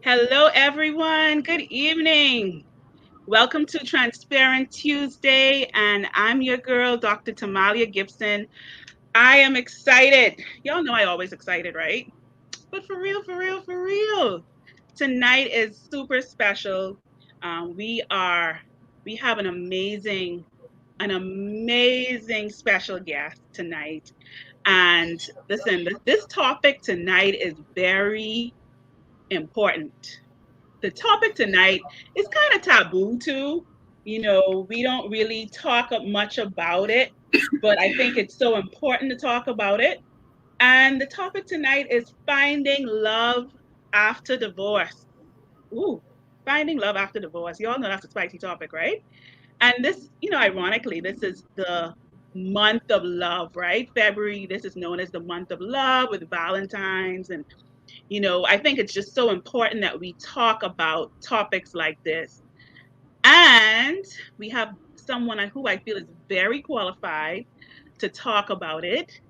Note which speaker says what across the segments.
Speaker 1: Hello, everyone. Good evening. Welcome to Transparent Tuesday, and I'm your girl, Dr. Tamalia Gibson. I am excited. Y'all know I always excited, right? But for real, for real, for real. Tonight is super special. We have an amazing special guest tonight. And listen, this topic tonight is very important. The topic tonight is kind of taboo too. We don't really talk much about it, but I think it's so important to talk about it. And the topic tonight is finding love after divorce. Ooh, finding love after divorce. You all know that's a spicy topic, right? And this, ironically, this is the month of love, right? February, this is known as the month of love with Valentine's and I think it's just so important that we talk about topics like this. And we have someone who I feel is very qualified to talk about it.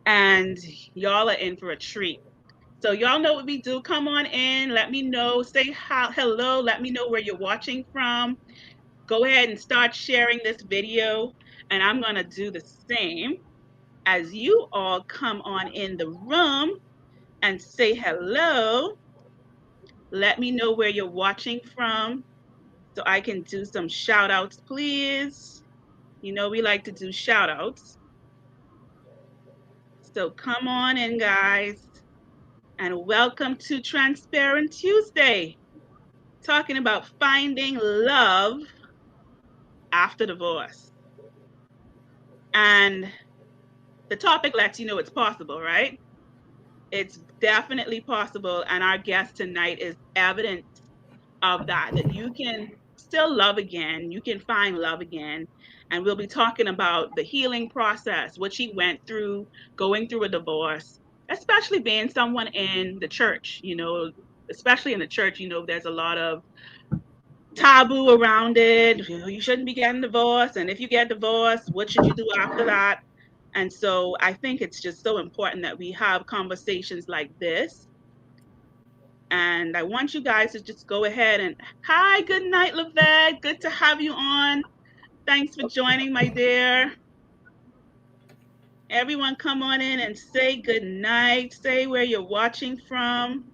Speaker 1: And y'all are in for a treat. So, y'all know what we do. Come on in. Let me know. Say hello. Let me know where you're watching from. Go ahead and start sharing this video. And I'm going to do the same as you all come on in the room and say hello. Let me know where you're watching from so I can do some shout outs, please. We like to do shout outs. So come on in, guys, and welcome to Transparent Tuesday, talking about finding love after divorce. And the topic lets you know it's possible, right? It's definitely possible. And our guest tonight is evidence of that you can still love again, you can find love again. And we'll be talking about the healing process, what she went through going through a divorce, especially being someone in the church. Especially in the church, there's a lot of taboo around it. You shouldn't be getting divorced, and if you get divorced, what should you do after that? And so I think it's just so important that we have conversations like this. And I want you guys to just go ahead and hi, good night, Lavette. Good to have you on. Thanks for joining, my dear. Everyone, come on in and say good night. Say where you're watching from.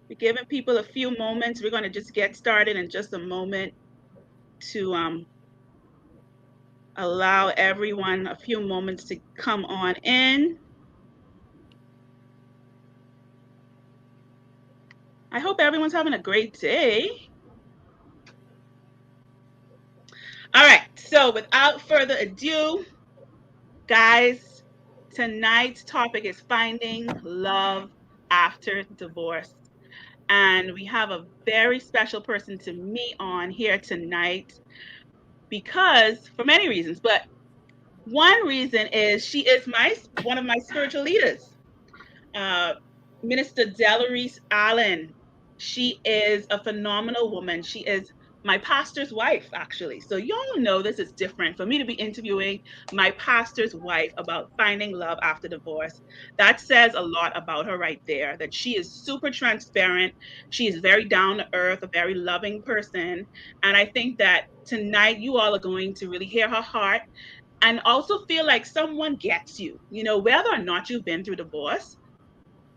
Speaker 1: We're giving people a few moments. We're going to just get started in just a moment to allow everyone a few moments to come on in. I hope everyone's having a great day. All right, so without further ado, guys, tonight's topic is finding love after divorce. And we have a very special person to meet on here tonight because for many reasons, but one reason is she is one of my spiritual leaders, uh, Minister Delarice Allen. She is a phenomenal woman. She is my pastor's wife, actually. So y'all know this is different for me to be interviewing my pastor's wife about finding love after divorce. That says a lot about her right there, that she is super transparent. She is very down to earth, a very loving person. And I think that tonight you all are going to really hear her heart and also feel like someone gets you, whether or not you've been through divorce.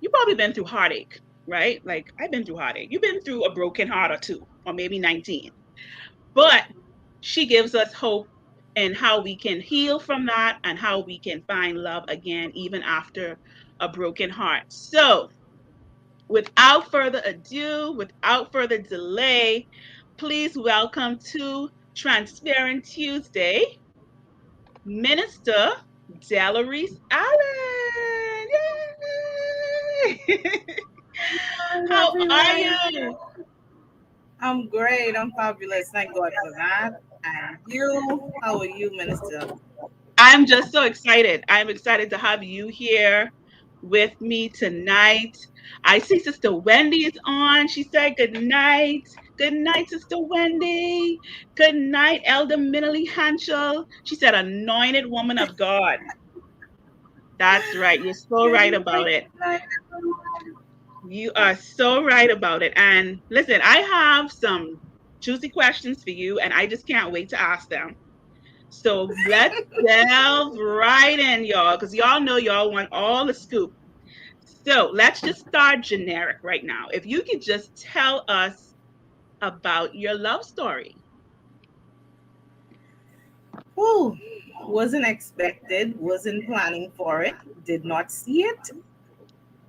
Speaker 1: You've probably been through heartache, right? Like I've been through heartache. You've been through a broken heart or two, or maybe 19. But she gives us hope in how we can heal from that and how we can find love again, even after a broken heart. So, without further ado, without further delay, please welcome to Transparent Tuesday, Minister Delarice Allen. Yay! How are you?
Speaker 2: I'm great. I'm fabulous. Thank God for that. And you, how are you, Minister?
Speaker 1: I'm just so excited. I'm excited to have you here with me tonight. I see Sister Wendy is on. She said good night. Good night, Sister Wendy. Good night, Elder Minley Hanschel. She said, anointed woman of God. That's right. You're so
Speaker 2: Good
Speaker 1: right
Speaker 2: night.
Speaker 1: about it.
Speaker 2: Good night, everyone.
Speaker 1: You are so right about it. And listen, I have some juicy questions for you, and I just can't wait to ask them. So let's delve right in, y'all, because y'all know y'all want all the scoop. So let's just start generic right now. If you could just tell us about your love story.
Speaker 2: Whew, wasn't expected, wasn't planning for it, did not see it.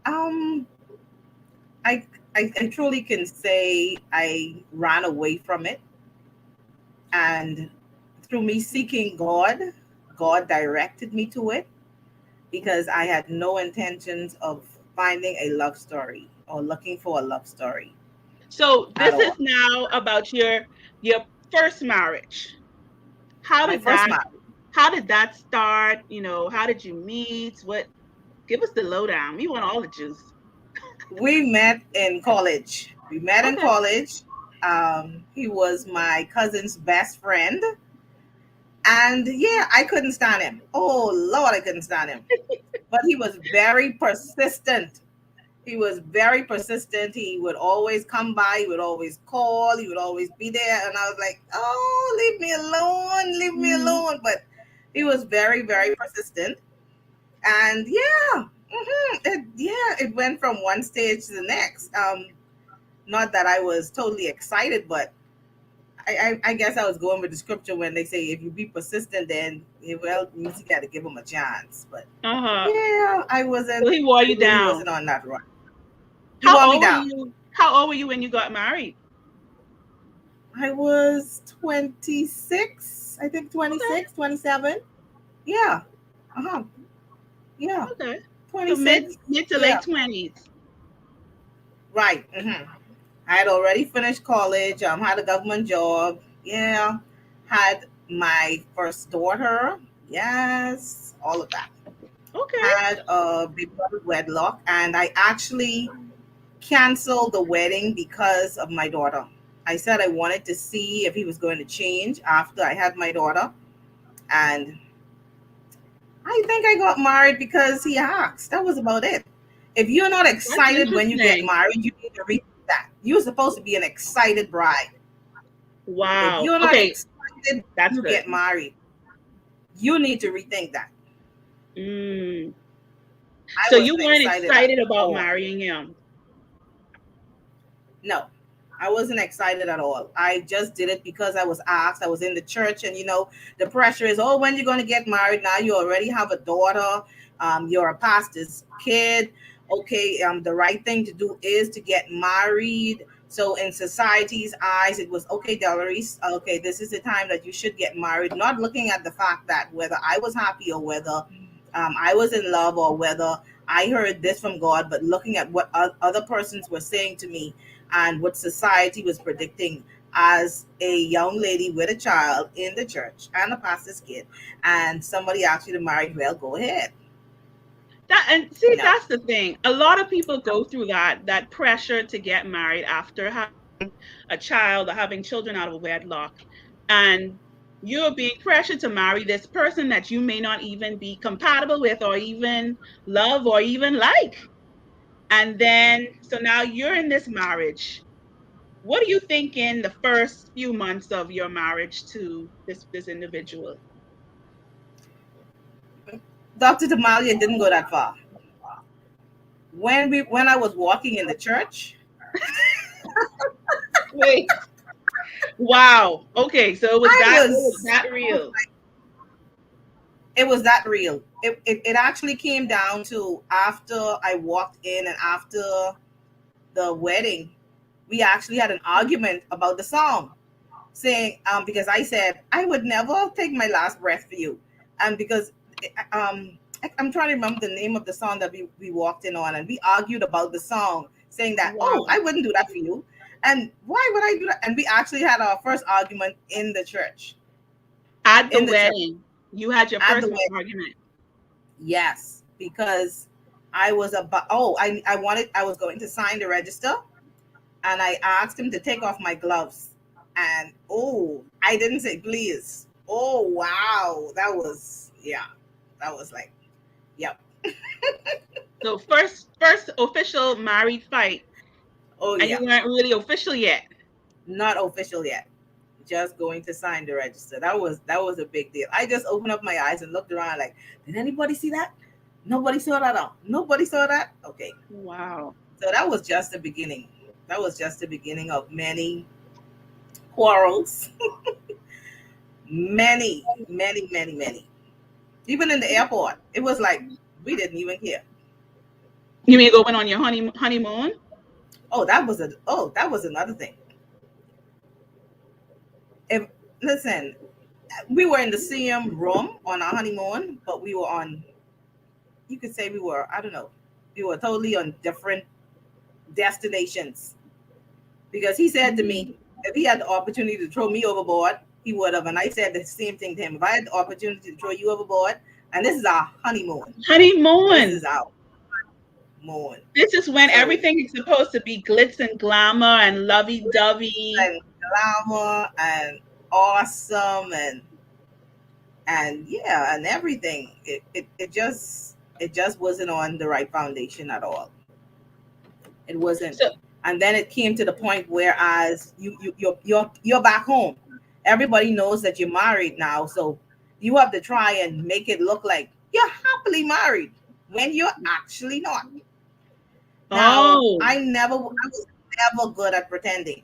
Speaker 2: Um, I, I truly can say I ran away from it, and through me seeking God, God directed me to it because I had no intentions of finding a love story or looking for a love story
Speaker 1: So
Speaker 2: at
Speaker 1: this is
Speaker 2: all.
Speaker 1: now about your first marriage. How
Speaker 2: My
Speaker 1: did
Speaker 2: first
Speaker 1: that
Speaker 2: marriage,
Speaker 1: how did that start? How did you meet? What Give us the lowdown. We want all the juice.
Speaker 2: we met in college. We met in
Speaker 1: Okay.
Speaker 2: college. He was my cousin's best friend. And yeah, I couldn't stand him. Oh, Lord, I couldn't stand him. But he was very persistent. He was very persistent. He would always come by. He would always call. He would always be there. And I was like, oh, leave me alone. Leave me
Speaker 1: Mhm.
Speaker 2: alone. But he was very, very persistent. And yeah, it went from one stage to the next. Not that I was totally excited, but I guess I was going with the scripture when they say if you be persistent, then well, you got to give them a chance. But
Speaker 1: Uh-huh.
Speaker 2: yeah,
Speaker 1: So he wore
Speaker 2: I
Speaker 1: you
Speaker 2: really
Speaker 1: down.
Speaker 2: wasn't on that run. He
Speaker 1: How
Speaker 2: wore me
Speaker 1: old were
Speaker 2: down.
Speaker 1: you? How old were you when you got married?
Speaker 2: I was 26, I think
Speaker 1: Okay.
Speaker 2: 26, 27. Yeah. Uh-huh. Yeah.
Speaker 1: Okay. So mid
Speaker 2: 26.
Speaker 1: mid to late
Speaker 2: Yeah.
Speaker 1: 20s.
Speaker 2: Right. I had already finished college, had a government job. Yeah. Had my first daughter. Yes. All of that.
Speaker 1: Okay.
Speaker 2: Had a baby out of wedlock, and I actually canceled the wedding because of my daughter. I said I wanted to see if he was going to change after I had my daughter. And I think I got married because he asked. That was about it. If you're not
Speaker 1: That's
Speaker 2: excited when you get
Speaker 1: interesting.
Speaker 2: married, you need to rethink that. You're supposed to be an excited bride. If
Speaker 1: Wow.
Speaker 2: you're not
Speaker 1: Okay,
Speaker 2: excited when
Speaker 1: that's
Speaker 2: you
Speaker 1: good.
Speaker 2: get married, you need to rethink that.
Speaker 1: Mm.
Speaker 2: I
Speaker 1: So you
Speaker 2: wasn't
Speaker 1: weren't
Speaker 2: excited at
Speaker 1: excited about
Speaker 2: all.
Speaker 1: marrying him.
Speaker 2: No, I wasn't excited at all. I just did it because I was asked. I was in the church, and the pressure is, oh, when you're going to get married? Now you already have a daughter. You're a pastor's kid. Okay, the right thing to do is to get married. So in society's eyes, it was okay, Delarice. Okay, this is the time that you should get married. Not looking at the fact that whether I was happy or whether I was in love or whether I heard this from God, but looking at what other persons were saying to me and what society was predicting as a young lady with a child in the church and a pastor's kid, and somebody asked you to marry, well, go ahead.
Speaker 1: And see,
Speaker 2: No.
Speaker 1: that's the thing. A lot of people go through that pressure to get married after having a child or having children out of wedlock. And you're being pressured to marry this person that you may not even be compatible with or even love or even like. And then so now you're in this marriage. What do you think in the first few months of your marriage to this individual?
Speaker 2: Dr. Tamalia didn't go that far. When I was walking in the church,
Speaker 1: Wait. Wow. Okay, so
Speaker 2: I
Speaker 1: it was
Speaker 2: was
Speaker 1: that real.
Speaker 2: it was that real. It actually came down to after I walked in and after the wedding, we actually had an argument about the song, saying because I said I would never take my last breath for you, and because I'm trying to remember the name of the song that we walked in on, and we argued about the song, saying that, oh,
Speaker 1: Wow.
Speaker 2: I wouldn't do that for you, and why would I do that? And we actually had our first argument in the church,
Speaker 1: At the
Speaker 2: in the church
Speaker 1: wedding, you had your
Speaker 2: at the
Speaker 1: first
Speaker 2: wedding.
Speaker 1: argument.
Speaker 2: Yes, because I was about I was going to sign the register, and I asked him to take off my gloves. And oh, I didn't say please. Oh wow, that was, yeah, that was like, yep.
Speaker 1: So first official married fight,
Speaker 2: Oh
Speaker 1: and you
Speaker 2: yeah,
Speaker 1: weren't really official yet.
Speaker 2: not official yet. Just going to sign the register. That was a big deal. I just opened up my eyes and looked around like, did anybody see that? Nobody saw that. Nobody saw that. Okay,
Speaker 1: Wow.
Speaker 2: so that was just the beginning. That was just the beginning of many quarrels, many. Even in the airport, it was like we didn't even care.
Speaker 1: You mean going on your honeymoon?
Speaker 2: That was another thing. If listen, we were in the same room on our honeymoon, but we were on. You could say we were. I don't know. We were totally on different destinations because he said to
Speaker 1: Mhm.
Speaker 2: me, if he had the opportunity to throw me overboard, he would have. And I said the same thing to him. If I had the opportunity to throw you overboard, and this is our honeymoon, this
Speaker 1: Honeymoon.
Speaker 2: is our moon.
Speaker 1: This is when
Speaker 2: So
Speaker 1: everything is supposed to be glitz and glamour and lovey dovey.
Speaker 2: and glamour and awesome and yeah and everything. It just wasn't on the right foundation at all. It wasn't.
Speaker 1: So
Speaker 2: And then it came to the point where as you're back home, everybody knows that you're married now, so you have to try and make it look like you're happily married when you're actually not. Now
Speaker 1: oh,
Speaker 2: I was never good at pretending.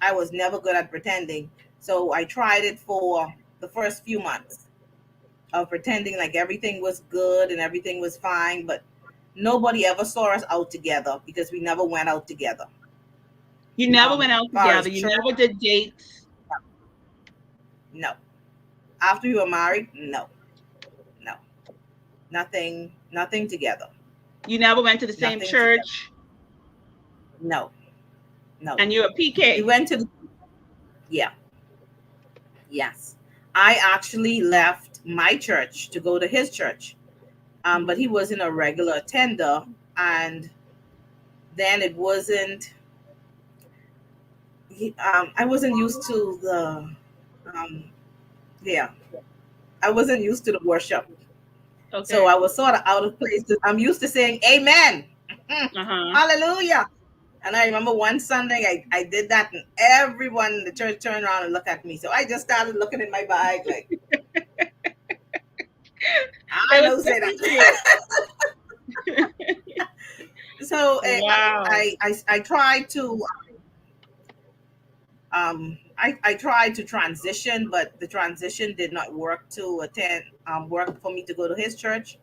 Speaker 2: I was never good at pretending. So I tried it for the first few months of pretending like everything was good and everything was fine, but nobody ever saw us out together because we never went out together.
Speaker 1: you never went out
Speaker 2: Far as
Speaker 1: together. You
Speaker 2: church,
Speaker 1: never did dates.
Speaker 2: no. After we were married, no, no, nothing together,
Speaker 1: You never went to the same
Speaker 2: nothing together.
Speaker 1: church.
Speaker 2: No, no.
Speaker 1: And you're a
Speaker 2: We
Speaker 1: PK.
Speaker 2: went to the, yeah, yes. I actually left my church to go to his church, but he wasn't a regular attender, and then it wasn't. I wasn't used to the, um, yeah, I wasn't used to the worship. So
Speaker 1: Okay.
Speaker 2: I was sort of out of place. I'm used to saying amen.
Speaker 1: Uh-huh.
Speaker 2: Hallelujah. And I remember one Sunday I did that and everyone in the church turned around and looked at me. So I just started looking in my bag like, I
Speaker 1: It was
Speaker 2: know say
Speaker 1: good for you.
Speaker 2: that. So
Speaker 1: Wow.
Speaker 2: I tried to I tried to transition, but the transition did not work to attend work for me to go to his church.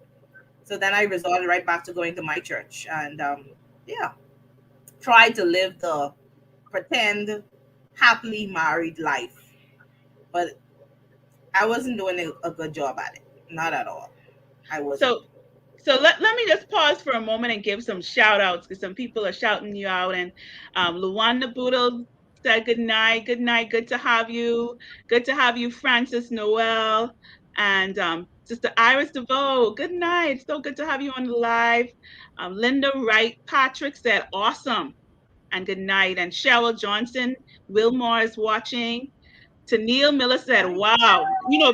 Speaker 2: So then I resorted right back to going to my church and yeah, tried to live the pretend happily married life, but I wasn't doing a good job at it. Not at all. I wasn't.
Speaker 1: So let me just pause for a moment and give some shout outs because some people are shouting you out. And Luanda Boodle said good night. Good night. Good to have you. Good to have you, Francis Noel. And Sister Iris DeVoe, good night. So good to have you on the live. Linda Wright Patrick said awesome and good night. And Cheryl Johnson, Wilmore is watching. Neil Miller said,
Speaker 2: Hi.
Speaker 1: wow,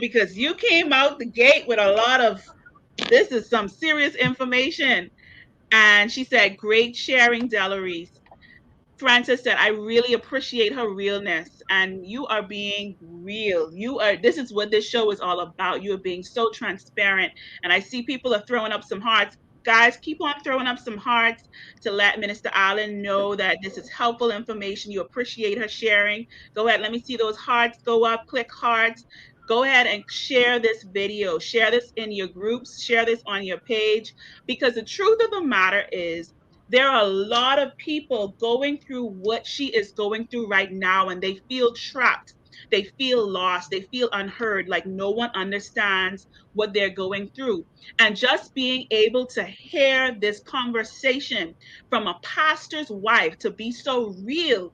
Speaker 1: because you came out the gate with a lot of this is some serious information. And she said, great sharing, Delarice. Frances said, I really appreciate her realness. And you are being real. This is what this show is all about. You are being so transparent. And I see people are throwing up some hearts. Guys, keep on throwing up some hearts to let Minister Allen know that this is helpful information. You appreciate her sharing. Go ahead, let me see those hearts go up. Click hearts. Go ahead and share this video. Share this in your groups. Share this on your page. Because the truth of the matter is, there are a lot of people going through what she is going through right now, and they feel trapped. They feel lost. They feel unheard, like no one understands what they're going through. And just being able to hear this conversation from a pastor's wife to be so real,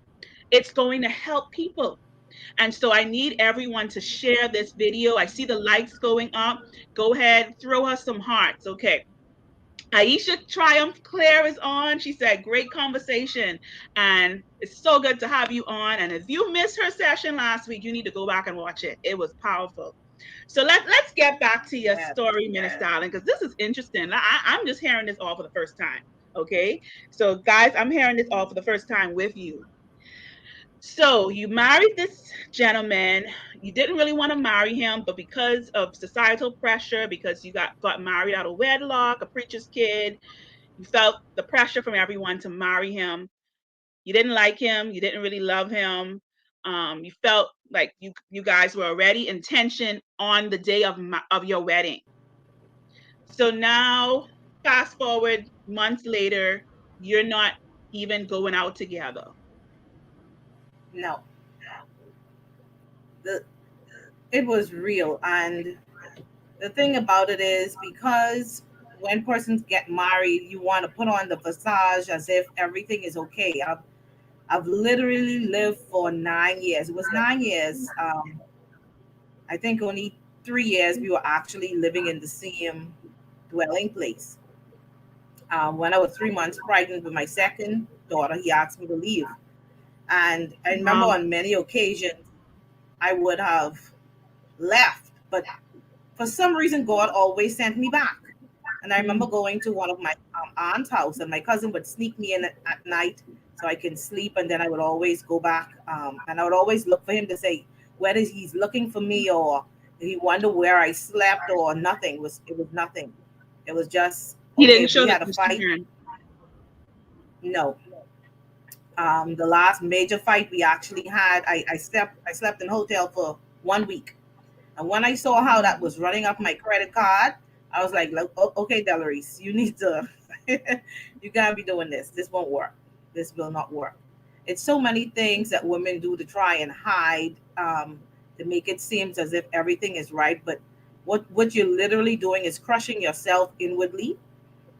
Speaker 1: it's going to help people. And so I need everyone to share this video. I see the likes going up. Go ahead, throw her some hearts. Okay. Aisha Triumph Claire is on. She said, great conversation. And it's so good to have you on. And if you missed her session last week, you need to go back and watch it. It was powerful. So let's get back to your
Speaker 2: Yes.
Speaker 1: story, Minister Allen, because this is interesting. I'm just hearing this all for the first time. Okay, so guys, I'm hearing this all for the first time with you. So you married this gentleman. You didn't really want to marry him, but because of societal pressure, because you got married out of wedlock, a preacher's kid, you felt the pressure from everyone to marry him. You didn't like him. You didn't really love him. You felt like you guys were already in tension on the day of your wedding. So now, fast forward months later, you're not even going out together.
Speaker 2: No, the it was real, and the thing about it is because when persons get married, you want to put on the facade as if everything is okay. I've literally lived for 9 years. It was 9 years. I think only 3 years we were actually living in the same dwelling place. When I was 3 months pregnant with my second daughter, he asked me to leave. And I remember
Speaker 1: Wow.
Speaker 2: on many occasions I would have left, but for some reason, God always sent me back. And I remember going to one of my aunt's house, and my cousin would sneak me in at night so I can sleep, and then I would always go back, and I would always look for him to say whether he's looking for me or he wonder where I slept or nothing. It was nothing. It was just
Speaker 1: He
Speaker 2: okay.
Speaker 1: didn't
Speaker 2: If we
Speaker 1: show the
Speaker 2: had a fight,
Speaker 1: concern.
Speaker 2: no. The last major fight we actually had, I slept in a hotel for 1 week. And when I saw how that was running up my credit card, I was like, okay, Delarice, you need to, you can't be doing this. This won't work. This will not work. It's so many things that women do to try and hide, to make it seem as if everything is right. But what you're literally doing is crushing yourself inwardly,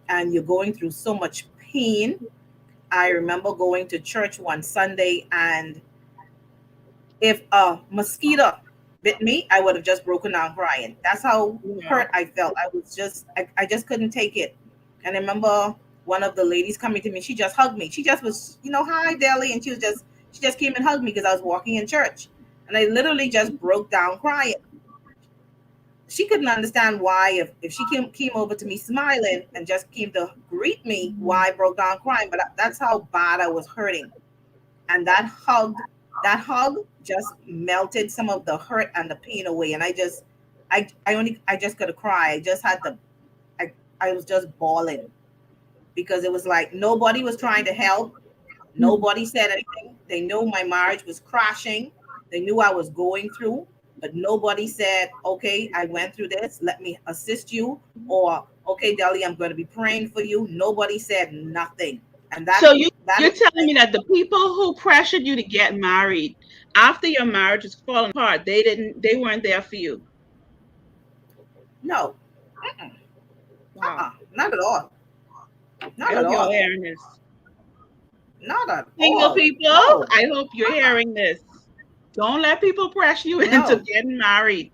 Speaker 2: and you're going through so much pain. I remember going to church one Sunday, and if a mosquito bit me, I would have just broken down crying. That's how
Speaker 1: Wow.
Speaker 2: hurt I felt. I just couldn't take it. And I remember one of the ladies coming to me, she just hugged me. She just was, hi, Deli. And she just came and hugged me because I was walking in church. And I literally just broke down crying. She couldn't understand why, if she came over to me smiling and just came to greet me, why I broke down crying. But that's how bad I was hurting. And that hug just melted some of the hurt and the pain away. And I just could cry. I was just bawling because it was like nobody was trying to help. Nobody said anything. They knew my marriage was crashing. They knew I was going through, but nobody said, okay, I went through this, let me assist you, or okay, Deli, I'm going to be praying for you. Nobody said nothing. And
Speaker 1: So
Speaker 2: that
Speaker 1: you're
Speaker 2: is
Speaker 1: telling me that the people who pressured you to get married after your marriage was falling apart, they weren't there for you.
Speaker 2: no,
Speaker 1: Wow.
Speaker 2: not at all.
Speaker 1: I
Speaker 2: Not at
Speaker 1: hope y'all
Speaker 2: all.
Speaker 1: hearing this.
Speaker 2: Not at
Speaker 1: Single
Speaker 2: all.
Speaker 1: people,
Speaker 2: No.
Speaker 1: I hope you're
Speaker 2: Uh-uh.
Speaker 1: hearing this. Don't let people pressure you into
Speaker 2: No.
Speaker 1: getting married.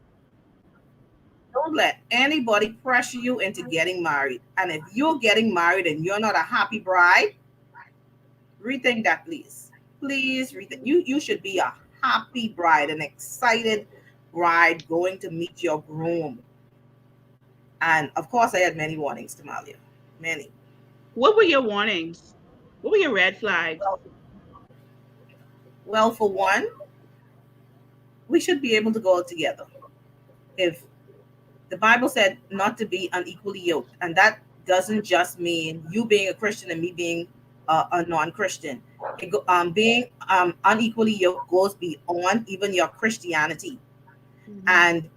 Speaker 2: Don't let anybody pressure you into getting married. And if you're getting married and you're not a happy bride, rethink that, please. Please rethink. You should be a happy bride, an excited bride going to meet your groom. And of course, I had many warnings, Tamalia. Many.
Speaker 1: What were your warnings? What were your red flags?
Speaker 2: Well, for one, we should be able to go out together. If the Bible said not to be unequally yoked, and that doesn't just mean you being a Christian and me being a non-Christian. Being unequally yoked goes beyond even your Christianity.
Speaker 1: Mhm.
Speaker 2: And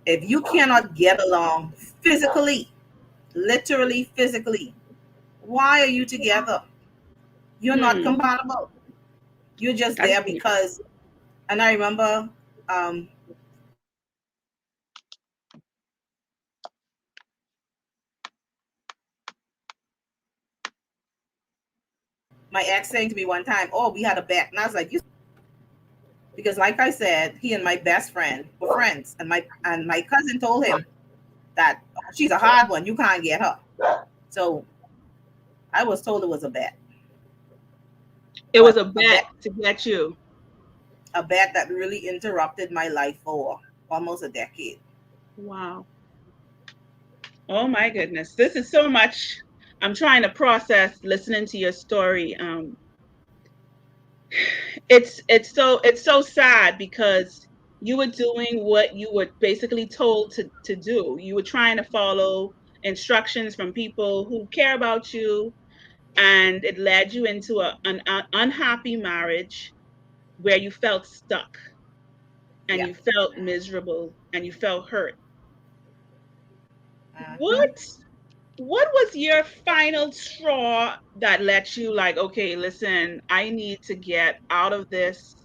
Speaker 2: if you cannot get along physically, literally physically, why are you together? You're not
Speaker 1: Hmm.
Speaker 2: compatible. You're just
Speaker 1: That's
Speaker 2: there
Speaker 1: deep.
Speaker 2: because. And I remember um, my ex saying to me one time, "Oh, we had a bet," and I was like, "You," because, like I said, he and my best friend were friends, and my cousin told him that, "Oh, she's a hard one. You can't get her." So I was told it was a bet,
Speaker 1: It was
Speaker 2: but
Speaker 1: a bet to get you.
Speaker 2: a bet that really interrupted my life for. almost a decade.
Speaker 1: Wow. Oh my goodness. This is so much. I'm trying to process listening to your story. It's so sad because you were doing what you were basically told to do. You were trying to follow instructions from people who care about you, and it led you into an unhappy marriage where you felt stuck and
Speaker 2: Yeah.
Speaker 1: you felt miserable and you felt hurt.
Speaker 2: Uh-huh.
Speaker 1: What was your final straw that let you like, okay, listen, I need to get out of this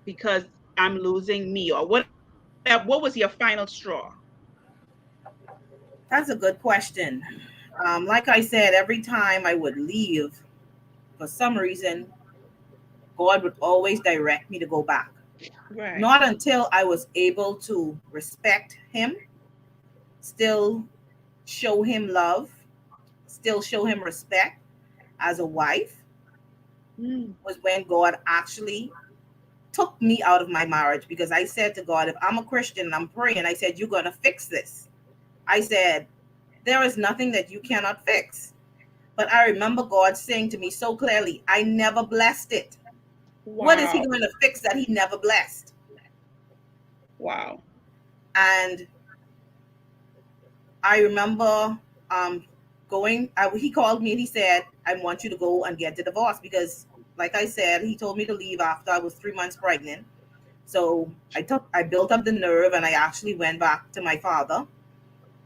Speaker 1: because I'm losing me, or what was your final straw?
Speaker 2: That's a good question. Like I said, every time I would leave, for some reason, God would always direct me to go back.
Speaker 1: Right.
Speaker 2: Not until I was able to respect Him, still show Him love, still show Him respect as a wife,
Speaker 1: Mm.
Speaker 2: was when God actually took me out of my marriage, because I said to God, if I'm a Christian and I'm praying, I said, you're going to fix this. I said, there is nothing that you cannot fix. But I remember God saying to me so clearly, I never blessed it. What is He
Speaker 1: Wow.
Speaker 2: going to fix that He never blessed?
Speaker 1: Wow.
Speaker 2: And I remember he called me and he said, I want you to go and get the divorce, because, like I said, he told me to leave after I was 3 months pregnant. So I built up the nerve and I actually went back to my father,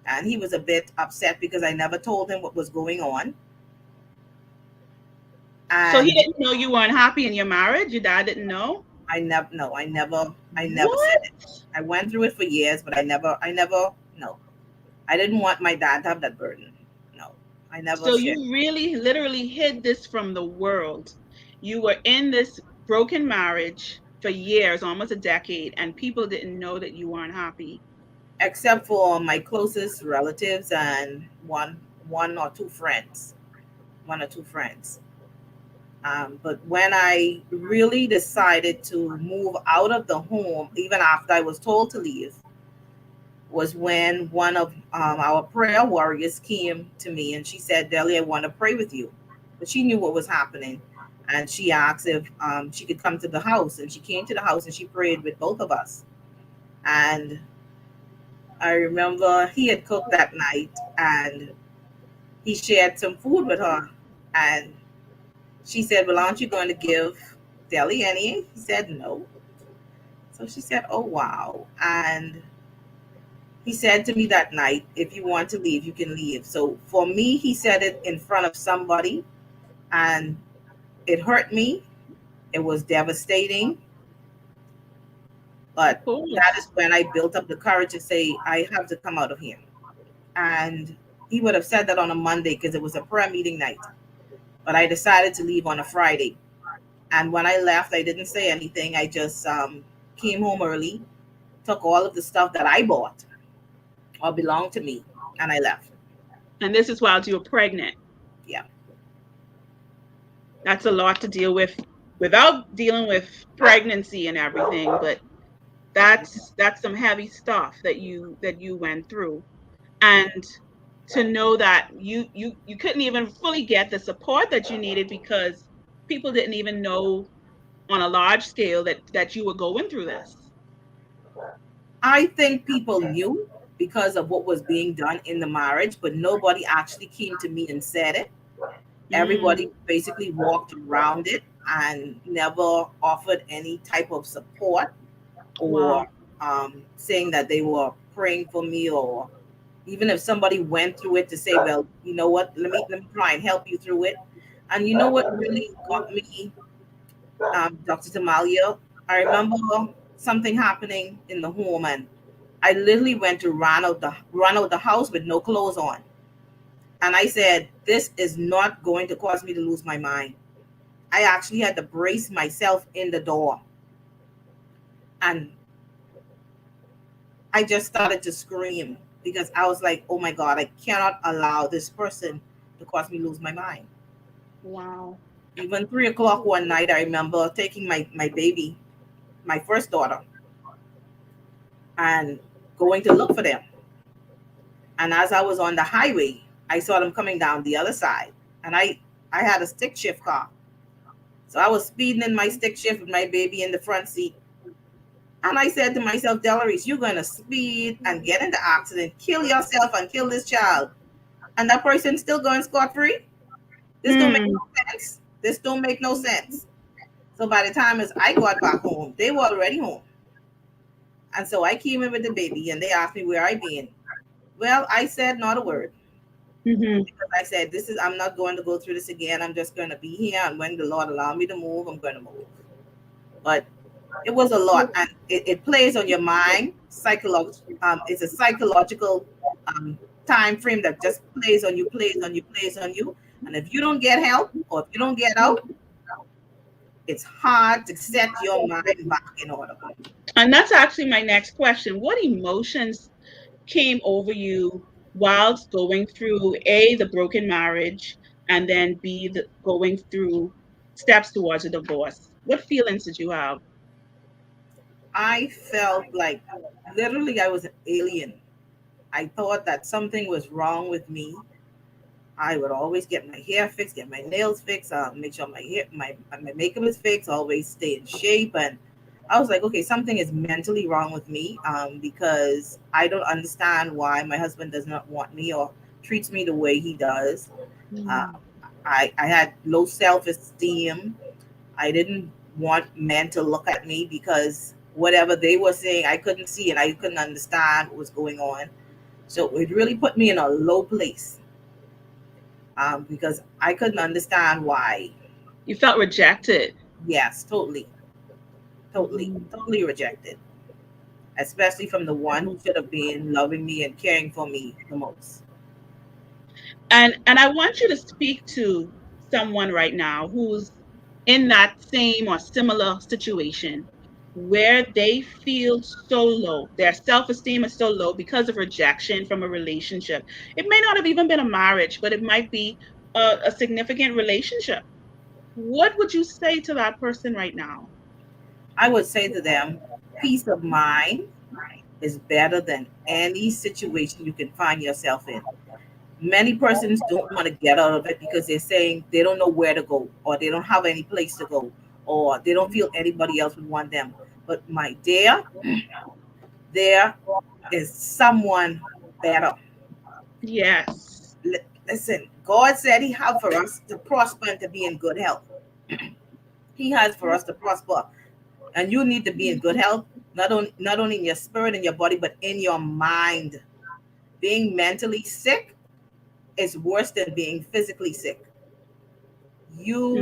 Speaker 2: and he was a bit upset because I never told him what was going on.
Speaker 1: So he
Speaker 2: And
Speaker 1: didn't know you weren't happy in your marriage? Your dad didn't know?
Speaker 2: I never said
Speaker 1: What?
Speaker 2: it. I went through it for years, but I never, no. I didn't want my dad to have that burden. No, I never
Speaker 1: So
Speaker 2: shared.
Speaker 1: you really literally hid this from the world. You were in this broken marriage for years, almost a decade, and people didn't know that you weren't happy.
Speaker 2: Except for my closest relatives and one or two friends. But when I really decided to move out of the home, even after I was told to leave, was when one of our prayer warriors came to me and she said, Deli, I want to pray with you. But she knew what was happening. And she asked if she could come to the house. And she came to the house and she prayed with both of us. And I remember he had cooked that night and he shared some food with her. And she said, well, aren't you going to give Deli any? He said, no. So she said, oh, wow. And he said to me that night, if you want to leave, you can leave. So for me, he said it in front of somebody, and it hurt me. It was devastating.
Speaker 1: Of
Speaker 2: But that is
Speaker 1: course.
Speaker 2: when I built up the courage to say, I have to come out of here. And he would have said that on a Monday because it was a prayer meeting night. But I decided to leave on a Friday. And when I left, I didn't say anything. I just came home early, took all of the stuff that I bought or belonged to me, and I left.
Speaker 1: And this is while you were pregnant.
Speaker 2: Yeah.
Speaker 1: That's a lot to deal with without dealing with pregnancy and everything, but that's some heavy stuff that you went through. And to know that you couldn't even fully get the support that you needed because people didn't even know on a large scale that you were going through this.
Speaker 2: I think people knew because of what was being done in the marriage, but nobody actually came to me and said it. Everybody
Speaker 1: Mm,
Speaker 2: basically walked around it and never offered any type of support or
Speaker 1: wow.
Speaker 2: saying that they were praying for me, or even if somebody went through it to say, well, you know what, let me try and help you through it. And you know what really got me, Dr. Tamalia? I remember something happening in the home, and I literally went to run out the house with no clothes on. And I said, this is not going to cause me to lose my mind. I actually had to brace myself in the door. And I just started to scream because I was like, oh my God, I cannot allow this person to cause me lose my mind.
Speaker 1: Wow.
Speaker 2: Even 3 o'clock one night, I remember taking my baby, my first daughter, and going to look for them. And as I was on the highway, I saw them coming down the other side. And I had a stick shift car. So I was speeding in my stick shift with my baby in the front seat. And I said to myself, Delarice, you're going to speed and get in the accident, kill yourself and kill this child. And that person's still going scot-free? This don't make no sense. This don't make no sense. So by the time as I got back home, they were already home. And so I came in with the baby and they asked me where I been. Well, I said not a word.
Speaker 1: Mm-hmm.
Speaker 2: Because I said, I'm not going to go through this again. I'm just going to be here. And when the Lord allow me to move, I'm going to move. But it was a lot. And it plays on your mind. It's a psychological time frame that just plays on you. And if you don't get help or if you don't get out, it's hard to set your mind back in order.
Speaker 1: And that's actually my next question. What emotions came over you whilst going through A, the broken marriage, and then B, going through steps towards a divorce? What feelings did you have?
Speaker 2: I felt like literally I was an alien. I thought that something was wrong with me. I would always get my hair fixed, get my nails fixed, make sure my makeup is fixed, always stay in shape. And I was like, okay, something is mentally wrong with me, because I don't understand why my husband does not want me or treats me the way he does. I had low self-esteem. I didn't want men to look at me because whatever they were saying, I couldn't see and I couldn't understand what was going on. So it really put me in a low place. Because I couldn't understand why.
Speaker 1: You felt rejected.
Speaker 2: Yes, totally rejected, especially from the one who should have been loving me and caring for me the most.
Speaker 1: And I want you to speak to someone right now who's in that same or similar situation where they feel so low. Their self-esteem is so low because of rejection from a relationship. It may not have even been a marriage, but it might be a significant relationship. What would you say to that person right now?
Speaker 2: I would say to them, peace of mind is better than any situation you can find yourself in. Many persons don't want to get out of it because they're saying they don't know where to go or they don't have any place to go or they don't feel anybody else would want them. But my dear, there is someone better.
Speaker 1: Yes.
Speaker 2: Listen, God said he have for us to prosper and to be in good health. He has for us to prosper. And you need to be in good health, not only in your spirit and your body, but in your mind. Being mentally sick is worse than being physically sick. You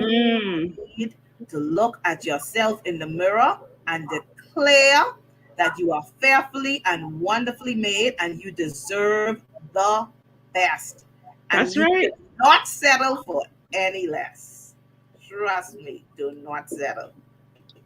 Speaker 2: need to look at yourself in the mirror and declare that you are fearfully and wonderfully made and you deserve the best. And
Speaker 1: That's right.
Speaker 2: do not settle for any less. Trust me, do not settle.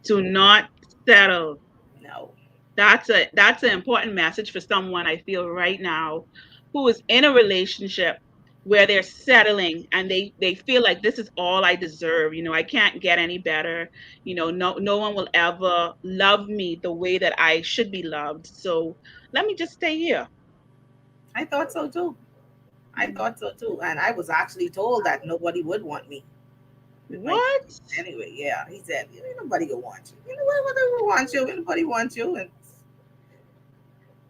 Speaker 1: Do not settle.
Speaker 2: No.
Speaker 1: That's an important message for someone I feel right now who is in a relationship where they're settling and they feel like this is all I deserve. I can't get any better. No one will ever love me the way that I should be loved. So let me just stay here.
Speaker 2: I thought so too. And I was actually told that nobody would want me.
Speaker 1: What?
Speaker 2: Anyway, yeah. He said, nobody will want you. Whatever wants you, nobody wants you.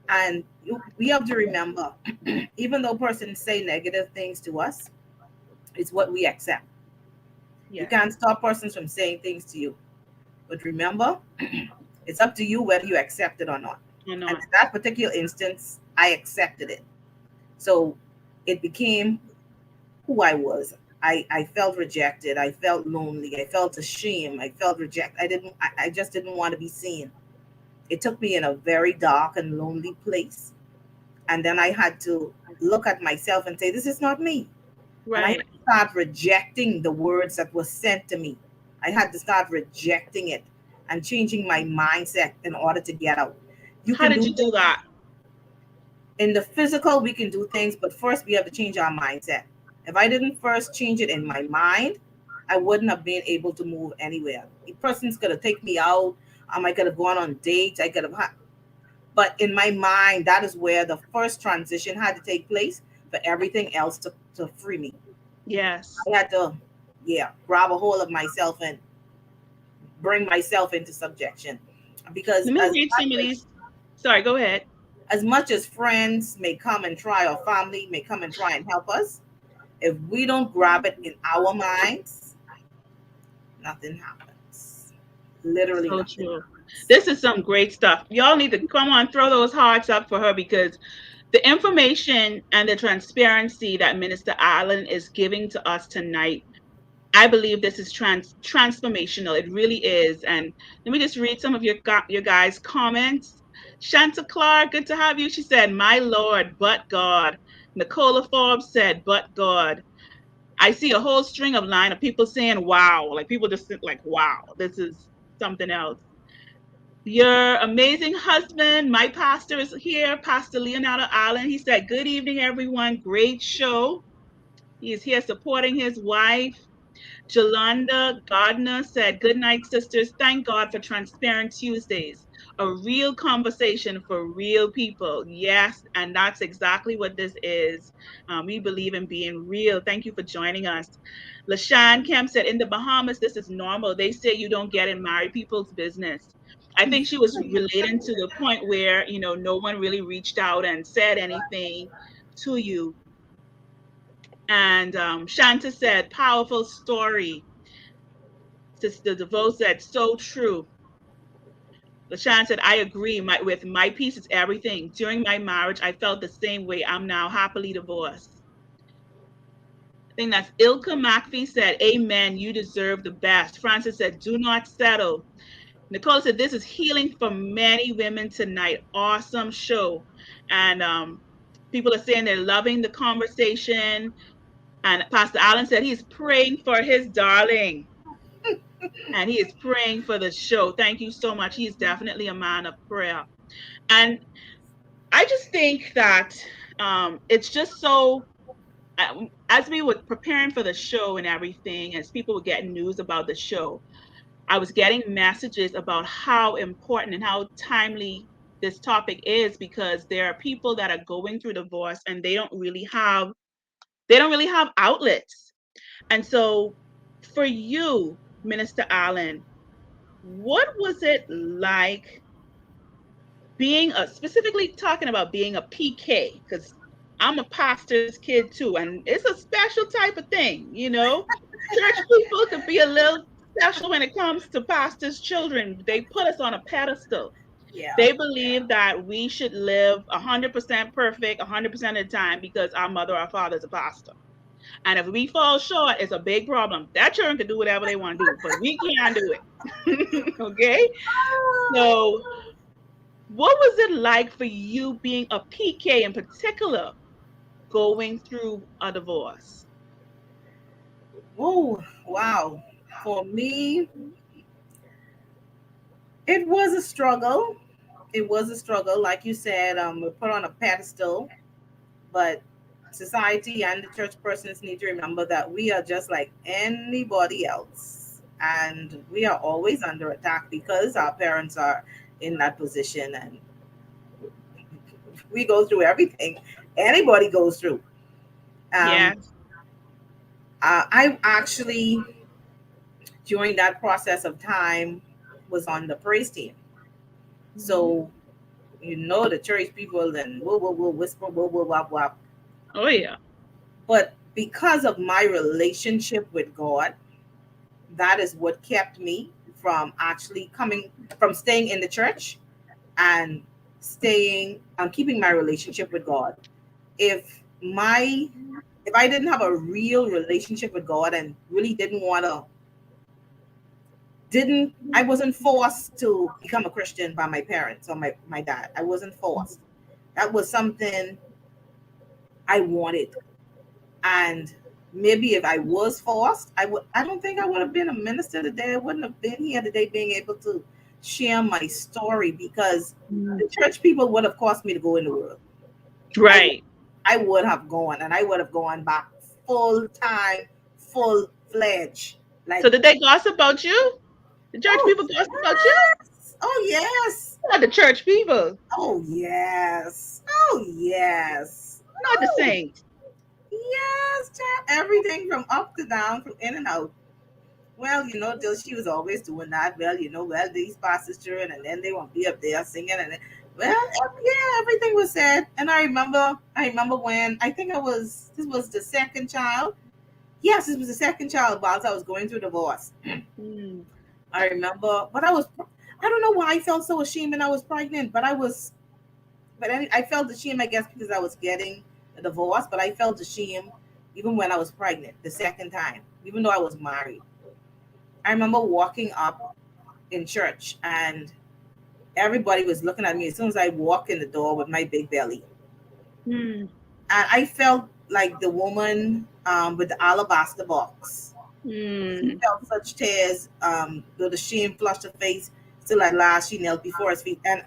Speaker 2: And we have to remember, even though persons say negative things to us, it's what we accept. Yeah. You can't stop persons from saying things to you. But remember, it's up to you whether you accept it or not. And in that particular instance, I accepted it. So it became who I was. I felt rejected. I felt lonely. I felt ashamed. I felt rejected. I just didn't want to be seen. It took me in a very dark and lonely place. And then I had to look at myself and say, this is not me. Right. And I had to start rejecting the words that were sent to me. I had to start rejecting it and changing my mindset in order to get out.
Speaker 1: How did you do that?
Speaker 2: In the physical, we can do things, but first we have to change our mindset. If I didn't first change it in my mind, I wouldn't have been able to move anywhere. The person's going to take me out. I could have gone on dates. I could have But in my mind, that is where the first transition had to take place for everything else to free me.
Speaker 1: Yes.
Speaker 2: I had to, yeah, grab a hold of myself and bring myself into subjection. Because
Speaker 1: Let me read some of these. Sorry, go ahead.
Speaker 2: as much as friends may come and try, or family may come and try and help us, if we don't grab it in our minds, nothing happens. Literally
Speaker 1: So
Speaker 2: nothing
Speaker 1: true.
Speaker 2: happens.
Speaker 1: This is some great stuff. Y'all need to come on, throw those hearts up for her, because the information and the transparency that Minister Allen is giving to us tonight, I believe this is transformational. It really is. And let me just read some of your guys' comments. Shanta Clark, good to have you. She said, "My Lord, but God." Nicola Forbes said, "But God." I see a whole string of line of people saying, "Wow." Like people just like, "Wow, this is something else." Your amazing husband, my pastor, is here, Pastor Leonardo Allen. He said, "Good evening, everyone. Great show." He is here supporting his wife. Jolanda Gardner said, "Good night, sisters. Thank God for Transparent Tuesdays. A real conversation for real people." Yes, and that's exactly what this is. We believe in being real. Thank you for joining us. LaShawn Kemp said, "In the Bahamas, this is normal. They say you don't get in married people's business." I think she was relating to the point where, no one really reached out and said anything to you. And Shanta said, "Powerful story." Sister DeVoe said, "So true." LaShawn said, "I agree. With my piece is everything. During my marriage, I felt the same way. I'm now happily divorced." I think that's Ilka McPhee said, "Amen. You deserve the best." Francis said, "Do not settle." Nicole said, "This is healing for many women tonight. Awesome show." And people are saying they're loving the conversation. And Pastor Allen said he's praying for his darling. And he is praying for the show. Thank you so much. He's definitely a man of prayer. And I just think that it's just so, as we were preparing for the show and everything, as people were getting news about the show, I was getting messages about how important and how timely this topic is, because there are people that are going through divorce and they don't really have outlets. And so for you, Minister Allen, what was it like specifically talking about being a PK? Because I'm a pastor's kid too, and it's a special type of thing, Church people could be a little special when it comes to pastors' children. They put us on a pedestal.
Speaker 2: Yeah.
Speaker 1: They believe that we should live 100% perfect 100% of the time because our mother or father is a pastor. And if we fall short, it's a big problem. That children can do whatever they want to do, but we can't do it. Okay? So, what was it like for you being a PK in particular, going through a divorce?
Speaker 2: Oh, wow. For me, it was a struggle. It was a struggle. Like you said, we're put on a pedestal, but society and the church persons need to remember that we are just like anybody else. And we are always under attack because our parents are in that position, and we go through everything anybody goes through. Um,
Speaker 1: Yes.
Speaker 2: I actually, during that process of time, was on the praise team. So, the church people then will whisper, will wop, wop.
Speaker 1: Oh, yeah.
Speaker 2: But because of my relationship with God, that is what kept me from actually from staying in the church and keeping my relationship with God. If I didn't have a real relationship with God and really I wasn't forced to become a Christian by my parents or my dad. I wasn't forced. That was something I wanted. And maybe if I was forced, I don't think I would have been a minister today. I wouldn't have been here today being able to share my story, because the church people would have forced me to go in the world.
Speaker 1: Right.
Speaker 2: I would have gone, and I would have gone back full time, full fledged.
Speaker 1: So
Speaker 2: Like,
Speaker 1: did they gossip about you? The church
Speaker 2: oh
Speaker 1: people gossip about you?
Speaker 2: yes, oh yes.
Speaker 1: Not the church people,
Speaker 2: Oh yes. Oh yes.
Speaker 1: not the
Speaker 2: Oh
Speaker 1: saints.
Speaker 2: yes, child. Everything from up to down, from in and out. Well, till she was always doing that. Well, these pastors children, and then they won't be up there singing, and then, well, yeah, everything was said. And I remember when I think this was the second child. Yes, this was the second child whilst I was going through divorce.
Speaker 1: Mm.
Speaker 2: I remember, but I don't know why I felt so ashamed when I was pregnant, I felt ashamed, I guess, because I was getting a divorce, but I felt ashamed even when I was pregnant the second time, even though I was married. I remember walking up in church and everybody was looking at me as soon as I walked in the door with my big belly.
Speaker 1: Mm.
Speaker 2: And I felt like the woman with the alabaster box. She
Speaker 1: Mm.
Speaker 2: felt such tears, though the shame flushed her face. Still at last, she knelt before his feet. And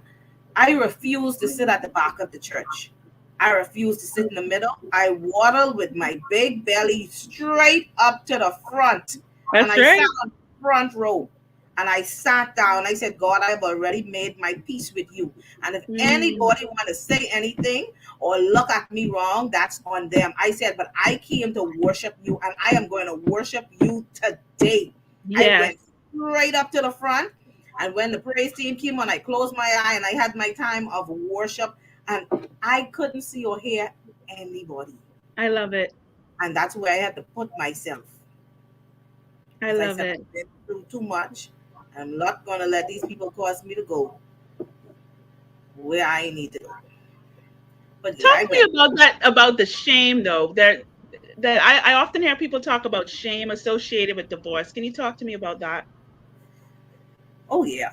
Speaker 2: I refused to sit at the back of the church. I refused to sit in the middle. I waddled with my big belly straight up to the front. And
Speaker 1: That's
Speaker 2: I sat
Speaker 1: right.
Speaker 2: on the front row. And I sat down. I said, God, I've already made my peace with you. And if
Speaker 1: Mm.
Speaker 2: anybody want to say anything or look at me wrong, that's on them. I said, but I came to worship you and I am going to worship you today. I
Speaker 1: Yes,
Speaker 2: went straight up to the front. And when the praise team came on, I closed my eye and I had my time of worship. And I couldn't see or hear anybody.
Speaker 1: I love it.
Speaker 2: And that's where I had to put myself.
Speaker 1: I
Speaker 2: Because I
Speaker 1: love
Speaker 2: said,
Speaker 1: it.
Speaker 2: I've been through too much. I'm not going to let these people cause me to go where I need to go. But yeah,
Speaker 1: Talk
Speaker 2: I
Speaker 1: to me
Speaker 2: went.
Speaker 1: about that, about the shame though. That I often hear people talk about shame associated with divorce. Can you talk to me about that?
Speaker 2: Oh yeah.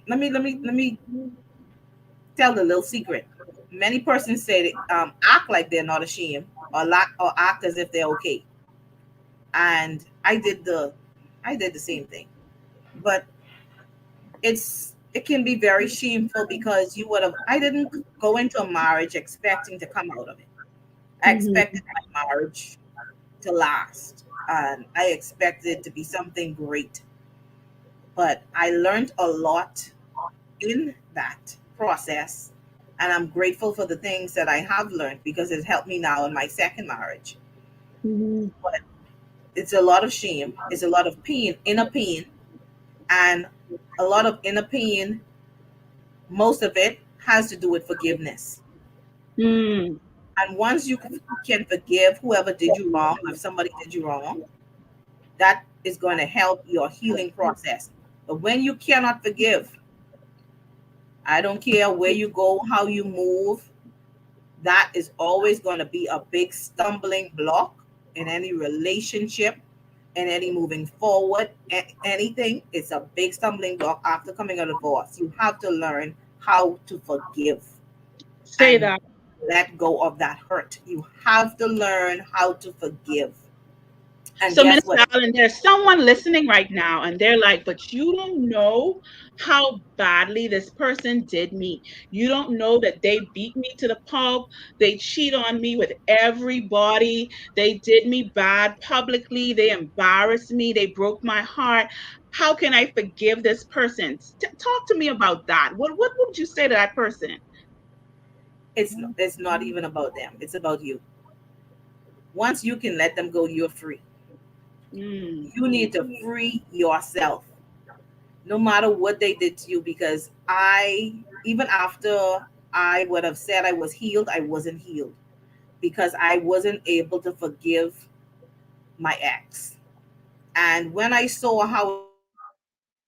Speaker 2: Let me tell the little secret. Many persons say act like they're not ashamed or act as if they're okay. And I did the same thing. But it can be very shameful because you would have I didn't go into a marriage expecting to come out of it. I
Speaker 1: Hmm.
Speaker 2: expected my marriage to last and I expected it to be something great. But I learned a lot in that process and I'm grateful for the things that I have learned because it's helped me now in my second marriage.
Speaker 1: Hmm.
Speaker 2: But it's a lot of shame, it's a lot of pain, inner pain, and a lot of inner pain. Most of it has to do with forgiveness.
Speaker 1: Mm.
Speaker 2: And once you can forgive whoever did you wrong, if somebody did you wrong, that is going to help your healing process. But when you cannot forgive, I don't care where you go, how you move, that is always going to be a big stumbling block in any relationship and any moving forward. Anything, it's a big stumbling block after coming out of divorce. You have to learn how to forgive
Speaker 1: Say
Speaker 2: and
Speaker 1: that.
Speaker 2: let go of that hurt. You have to learn how to forgive. And
Speaker 1: So,
Speaker 2: guess
Speaker 1: Minister
Speaker 2: what?
Speaker 1: Allen, there's someone listening right now and they're like, but you don't know how badly this person did me. You don't know that they beat me to the pulp. They cheat on me with everybody. They did me bad publicly. They embarrassed me. They broke my heart. How can I forgive this person? Talk to me about that. What would you say to that person?
Speaker 2: It's not even about them. It's about you. Once you can let them go, you're free.
Speaker 1: Mm.
Speaker 2: You need to free yourself, no matter what they did to you. Because even after I would have said I was healed, I wasn't healed because I wasn't able to forgive my ex. And when I saw how it was affecting my children,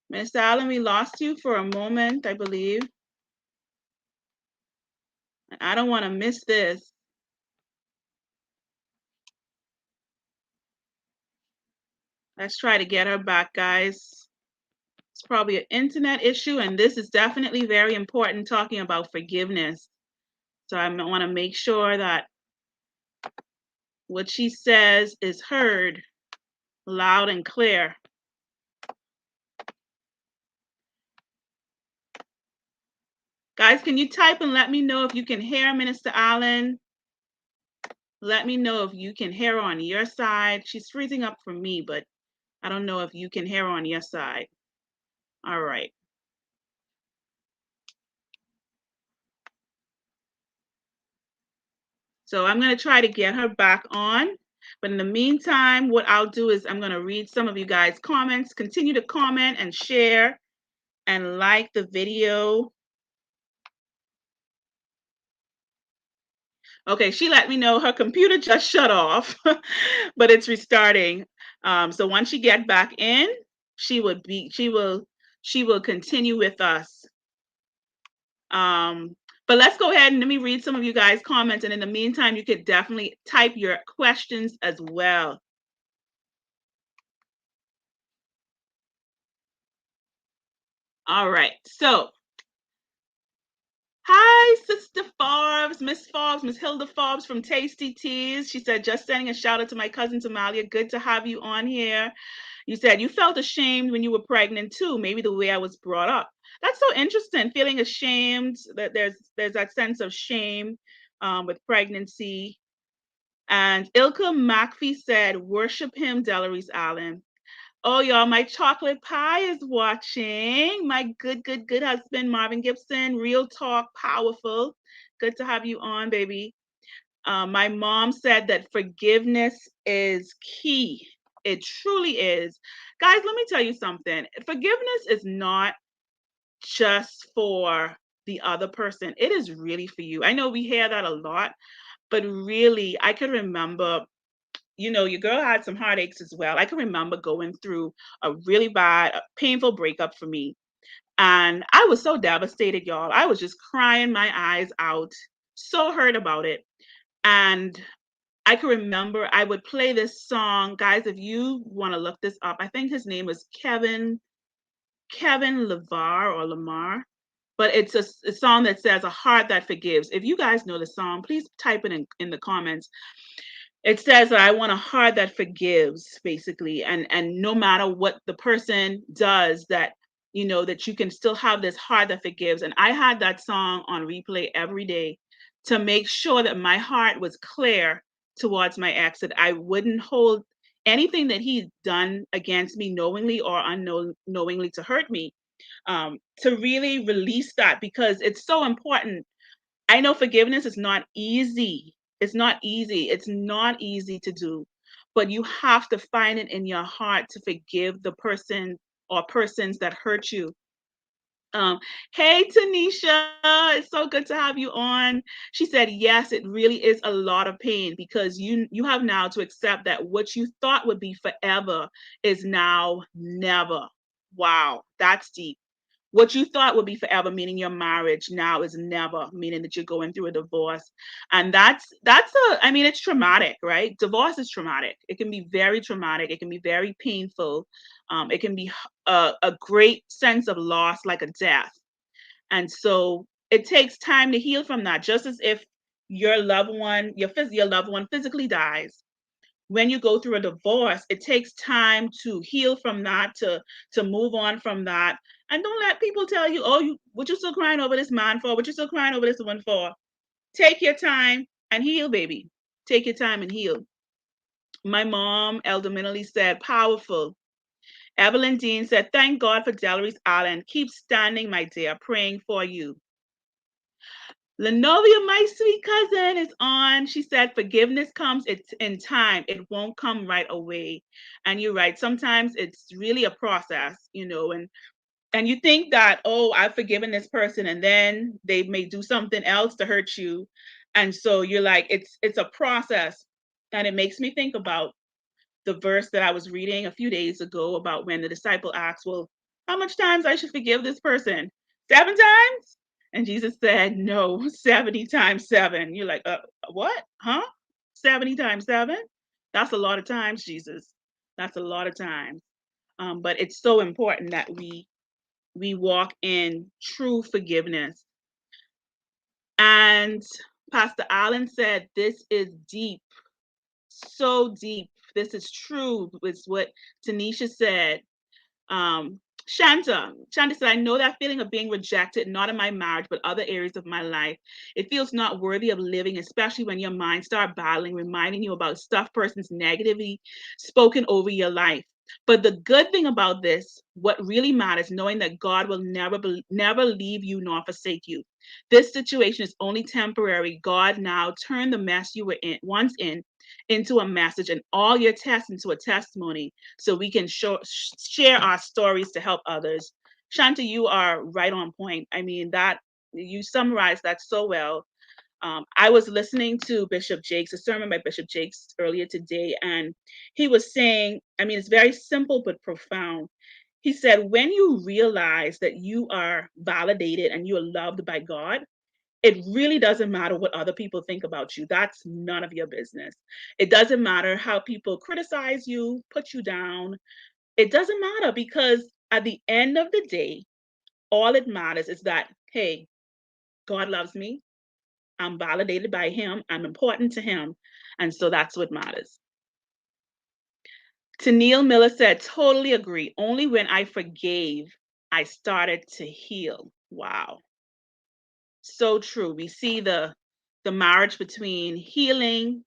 Speaker 1: Minister Allen, we lost you for a moment, I believe. I don't want to miss this. Let's try to get her back, guys. It's probably an internet issue, and this is definitely very important talking about forgiveness. So I want to make sure that what she says is heard loud and clear. Guys, can you type and let me know if you can hear Minister Allen? Let me know if you can hear on your side. She's freezing up for me, but I don't know if you can hear on your side. All right. So I'm going to try to get her back on. But in the meantime, what I'll do is I'm going to read some of you guys' comments. Continue to comment and share and like the video. Okay, she let me know her computer just shut off, but it's restarting. So once she get back in, she will continue with us. But let's go ahead and let me read some of you guys' comments. And in the meantime, you could definitely type your questions as well. All right. So, hi, Sister Forbes, Miss Hilda Forbes from Tasty Teas. She said, just sending a shout out to my cousin Tamalia. Good to have you on here. You said you felt ashamed when you were pregnant too, maybe the way I was brought up. That's so interesting, feeling ashamed, that there's that sense of shame with pregnancy. And Ilka McPhee said, worship him, Delarice Allen. Oh, y'all, my chocolate pie is watching. My good husband, Marvin Gibson. Real talk, powerful. Good to have you on, baby. My mom said that forgiveness is key. It truly is. Guys, let me tell you something. Forgiveness is not just for the other person. It is really for you. I know we hear that a lot, but really, I can remember, your girl had some heartaches as well. I can remember going through a really bad, painful breakup for me. And I was so devastated, y'all. I was just crying my eyes out, so hurt about it. And I can remember I would play this song. Guys, if you want to look this up, I think his name is Kevin LeVar or Lamar. But it's a song that says "A Heart That Forgives." If you guys know the song, please type it in the comments. It says that I want a heart that forgives, basically, and no matter what the person does, that that you can still have this heart that forgives. And I had that song on replay every day to make sure that my heart was clear towards my ex, that I wouldn't hold anything that he'd done against me knowingly or unknowingly to hurt me, to really release that, because it's so important. I know forgiveness is not easy. It's not easy. It's not easy to do, but you have to find it in your heart to forgive the person or persons that hurt you. Hey, Tanisha, it's so good to have you on. She said, yes, it really is a lot of pain, because you have now to accept that what you thought would be forever is now never. Wow, that's deep. What you thought would be forever, meaning your marriage, now is never, meaning that you're going through a divorce. And it's traumatic, right? Divorce is traumatic. It can be very traumatic. It can be very painful. It can be a great sense of loss, like a death. And so it takes time to heal from that, just as if your loved one, your loved one physically dies. When you go through a divorce, it takes time to heal from that, to move on from that. And don't let people tell you, oh, what you still crying over this man for? What you still crying over this woman for? Take your time and heal, baby. Take your time and heal. My mom, Elder Minley, said, powerful. Evelyn Dean said, thank God for Delarice Allen. Keep standing, my dear, praying for you. Lenovia, my sweet cousin, is on. She said, forgiveness comes in time. It won't come right away. And you're right. Sometimes it's really a process, and you think that, oh, I've forgiven this person, and then they may do something else to hurt you. And so you're like, it's a process. And it makes me think about the verse that I was reading a few days ago about when the disciple asked, well, how much times I should forgive this person? 7 times? And Jesus said, no, 70 times 7. You're like, what? Huh? 70 times 7? That's a lot of times, Jesus. That's a lot of times. But it's so important that we walk in true forgiveness. And Pastor Allen said, this is deep, so deep. This is true. It's what Tanisha said. Shanta said, I know that feeling of being rejected, not in my marriage, but other areas of my life. It feels not worthy of living, especially when your mind starts battling, reminding you about stuff persons negatively spoken over your life. But the good thing about this, what really matters, knowing that God will never leave you nor forsake you. This situation is only temporary. God now turned the mess you were in once in into a message, and all your tests into a testimony, so we can share our stories to help others. Shanta, you are right on point. I mean, that you summarized that so well. I was listening to Bishop Jakes, a sermon by Bishop Jakes earlier today, and he was saying, I mean, it's very simple but profound. He said, when you realize that you are validated and you are loved by God, it really doesn't matter what other people think about you. That's none of your business. It doesn't matter how people criticize you, put you down. It doesn't matter, because at the end of the day, all it matters is that, hey, God loves me. I'm validated by Him. I'm important to Him. And so that's what matters. Tennille Miller said, totally agree. Only when I forgave, I started to heal. Wow. So true. We see the marriage between healing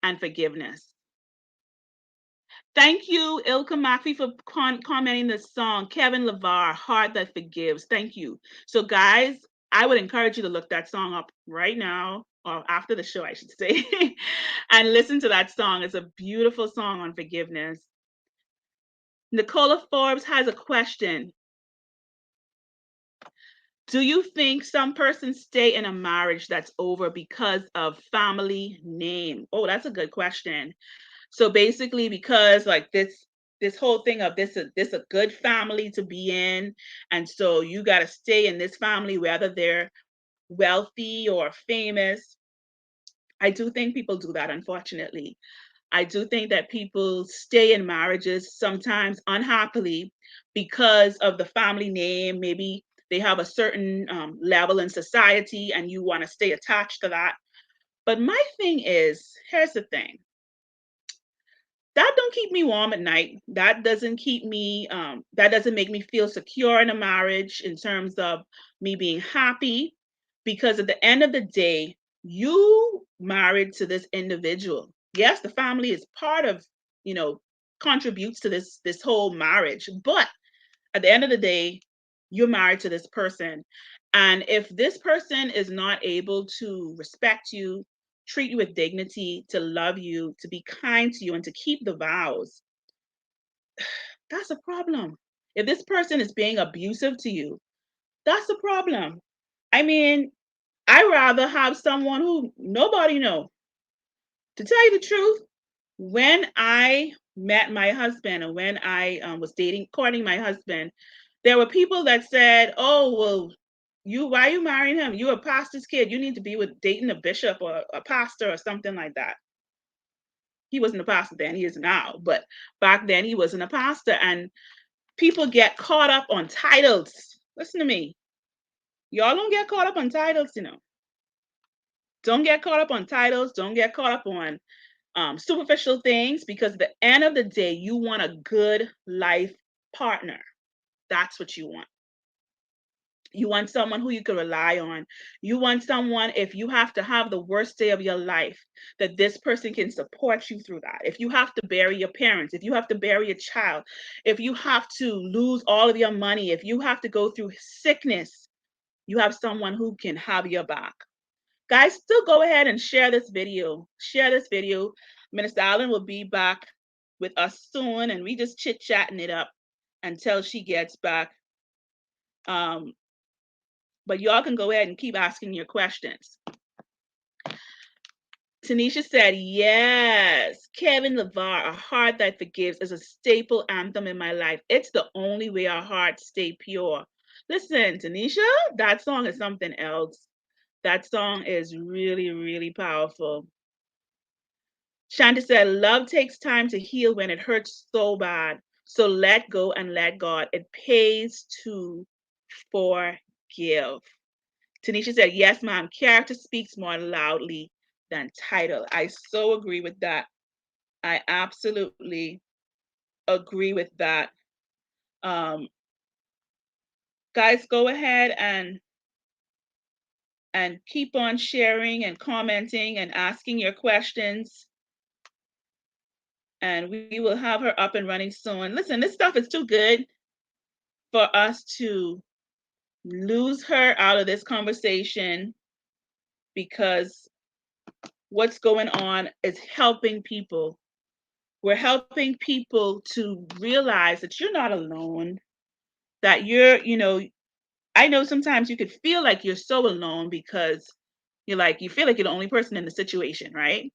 Speaker 1: and forgiveness. Thank you, Ilka Makfi, for commenting the song. Kevin LeVar, Heart That Forgives. Thank you. So, guys, I would encourage you to look that song up right now, or after the show, I should say, and listen to that song. It's a beautiful song on forgiveness. Nicola Forbes has a question. Do you think some persons stay in a marriage that's over because of family name? Oh, that's a good question. So basically, because like this whole thing of this a good family to be in, and so you got to stay in this family whether they're wealthy or famous. I do think people do that, unfortunately. I do think that people stay in marriages sometimes unhappily because of the family name. Maybe they have a certain level in society and you want to stay attached to that. But my thing is, here's the thing. That don't keep me warm at night. That doesn't keep me, that doesn't make me feel secure in a marriage in terms of me being happy. Because at the end of the day, you married to this individual. Yes, the family is part of, you know, contributes to this whole marriage. But at the end of the day, you're married to this person. And if this person is not able to respect you, treat you with dignity, to love you, to be kind to you, and to keep the vows, that's a problem. If this person is being abusive to you, that's a problem. I mean, I rather have someone who nobody know. To tell you the truth, when I met my husband and when I was courting my husband, there were people that said, "Oh, well, why are you marrying him? You're a pastor's kid. You need to be with dating a bishop or a pastor or something like that." He wasn't a pastor then; he is now. But back then, he wasn't a pastor, and people get caught up on titles. Listen to me, y'all don't get caught up on titles, you know. Don't get caught up on titles. Don't get caught up on superficial things, because at the end of the day, you want a good life partner. That's what you want. You want someone who you can rely on. You want someone, if you have to have the worst day of your life, that this person can support you through that. If you have to bury your parents, if you have to bury a child, if you have to lose all of your money, if you have to go through sickness, you have someone who can have your back. Guys, still go ahead and share this video. Share this video. Minister Allen will be back with us soon, and we just chit-chatting it up until she gets back. But y'all can go ahead and keep asking your questions. Tanisha said, yes, Kevin LeVar, A Heart That Forgives is a staple anthem in my life. It's the only way our hearts stay pure. Listen, Tanisha, that song is something else. That song is really, really powerful. Shanta said, love takes time to heal when it hurts so bad. So let go and let God. It pays to forgive. Tanisha said, yes, ma'am. Character speaks more loudly than title. I so agree with that. I absolutely agree with that. Guys, go ahead and keep on sharing and commenting and asking your questions. And we will have her up and running soon. Listen, this stuff is too good for us to lose her out of this conversation, because what's going on is helping people. We're helping people to realize that you're not alone, that I know sometimes you could feel like you're so alone because you feel like you're the only person in the situation, right?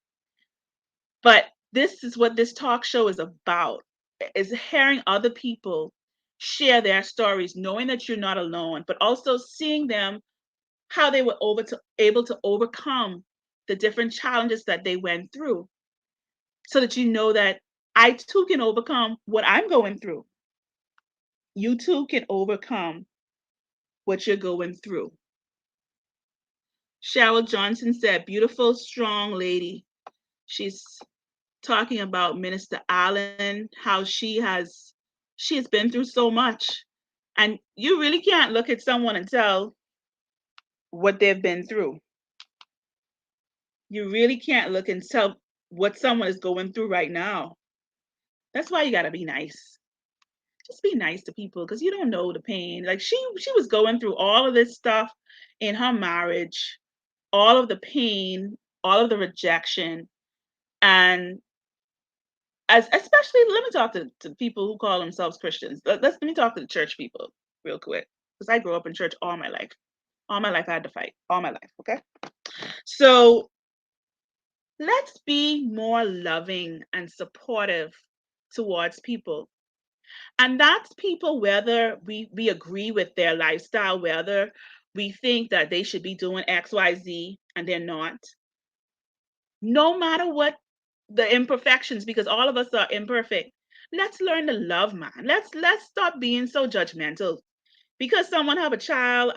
Speaker 1: But this is what this talk show is about, is hearing other people share their stories, knowing that you're not alone, but also seeing them, how they were able to overcome the different challenges that they went through, so that you know that I too can overcome what I'm going through. You too can overcome what you're going through. Cheryl Johnson said, beautiful, strong lady. She's talking about Minister Allen, how she has been through so much. And you really can't look at someone and tell what they've been through. You really can't look and tell what someone is going through right now. That's why you got to be nice. Just be nice to people, because you don't know the pain. Like she was going through all of this stuff in her marriage, all of the pain, all of the rejection. And especially, let me talk to people who call themselves Christians. Let me talk to the church people real quick, because I grew up in church all my life. All my life I had to fight. All my life, okay? So let's be more loving and supportive towards people. And that's people, whether we agree with their lifestyle, whether we think that they should be doing XYZ and they're not. No matter what the imperfections, because all of us are imperfect, let's learn to love, man. Let's stop being so judgmental. Because someone have a child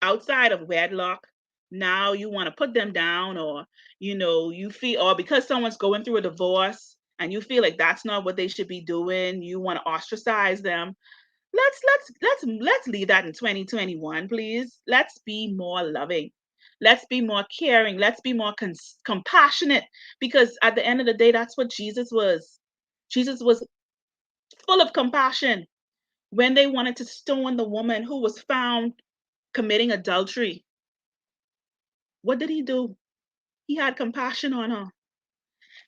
Speaker 1: outside of wedlock, now you want to put them down, or you feel, or because someone's going through a divorce and you feel like that's not what they should be doing, you want to ostracize them. Let's leave that in 2021, please. Let's be more loving. Let's be more caring. Let's be more compassionate, because at the end of the day, that's what Jesus was. Jesus was full of compassion. When they wanted to stone the woman who was found committing adultery, what did he do? He had compassion on her.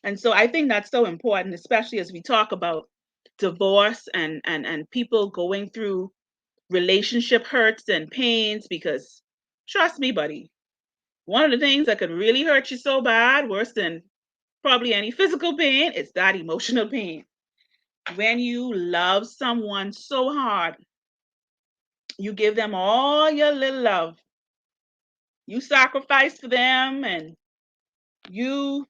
Speaker 1: And so I think that's so important, especially as we talk about divorce and people going through relationship hurts and pains, because trust me, buddy, one of the things that could really hurt you so bad, worse than probably any physical pain, is that emotional pain. When you love someone so hard, you give them all your little love, you sacrifice for them, and you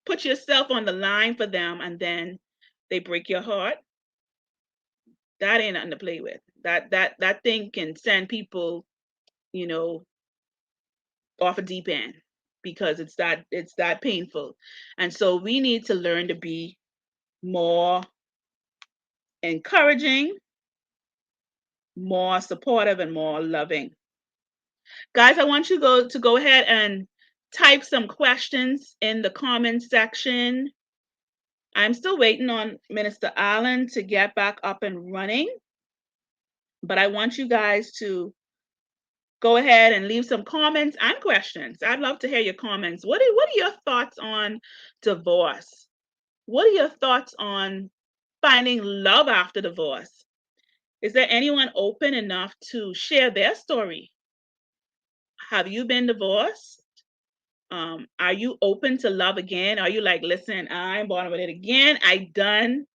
Speaker 1: put yourself on the line for them, and then they break your heart. That ain't nothing to play with. That thing can send people, you know, off a deep end, because it's that painful. And so we need to learn to be more encouraging, more supportive, and more loving. Guys, I want you to go ahead and type some questions in the comments section. I'm still waiting on Minister Allen to get back up and running, but I want you guys to go ahead and leave some comments and questions. I'd love to hear your comments. What are your thoughts on divorce? What are your thoughts on finding love after divorce? Is there anyone open enough to share their story? Have you been divorced? Are you open to love again? Are you like, listen, I'm born with it again. I done.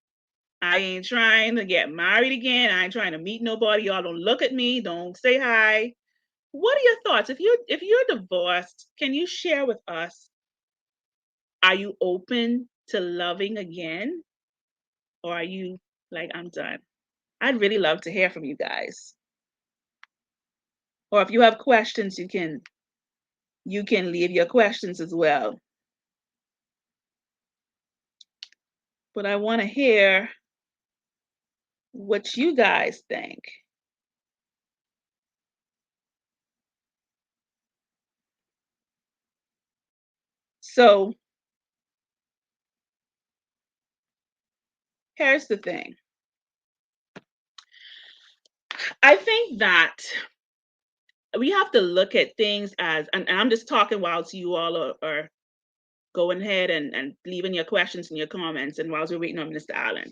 Speaker 1: I ain't trying to get married again. I ain't trying to meet nobody. Y'all don't look at me. Don't say hi. What are your thoughts? If you're divorced, can you share with us? Are you open to loving again? Or are you like, I'm done? I'd really love to hear from you guys. Or if you have questions, you can leave your questions as well. But I want to hear what you guys think. So here's the thing. I think that we have to look at things as, and I'm just talking whilst you all are going ahead and leaving your questions and your comments, and whilst we're waiting on Mr. Allen.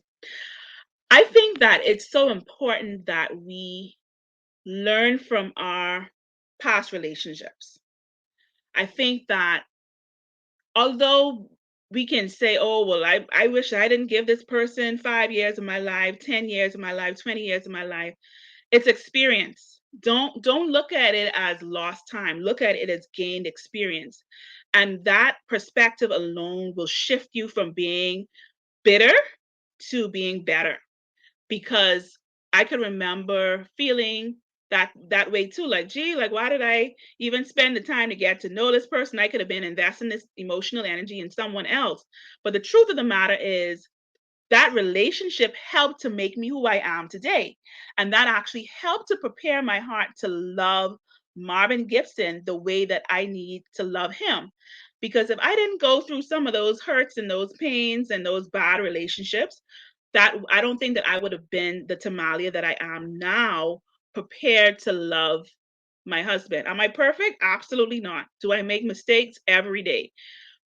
Speaker 1: I think that it's so important that we learn from our past relationships. I think that although we can say, oh, well, I wish I didn't give this person 5 years of my life, 10 years of my life, 20 years of my life. It's experience. Don't look at it as lost time. Look at it as gained experience. And that perspective alone will shift you from being bitter to being better. Because I could remember feeling that way too. Like, gee, like why did I even spend the time to get to know this person? I could have been investing this emotional energy in someone else. But the truth of the matter is that relationship helped to make me who I am today. And that actually helped to prepare my heart to love Marvin Gibson the way that I need to love him. Because if I didn't go through some of those hurts and those pains and those bad relationships, that I don't think that I would have been the Tamalia that I am now, prepared to love my husband. Am I perfect? Absolutely not. Do I make mistakes? Every day.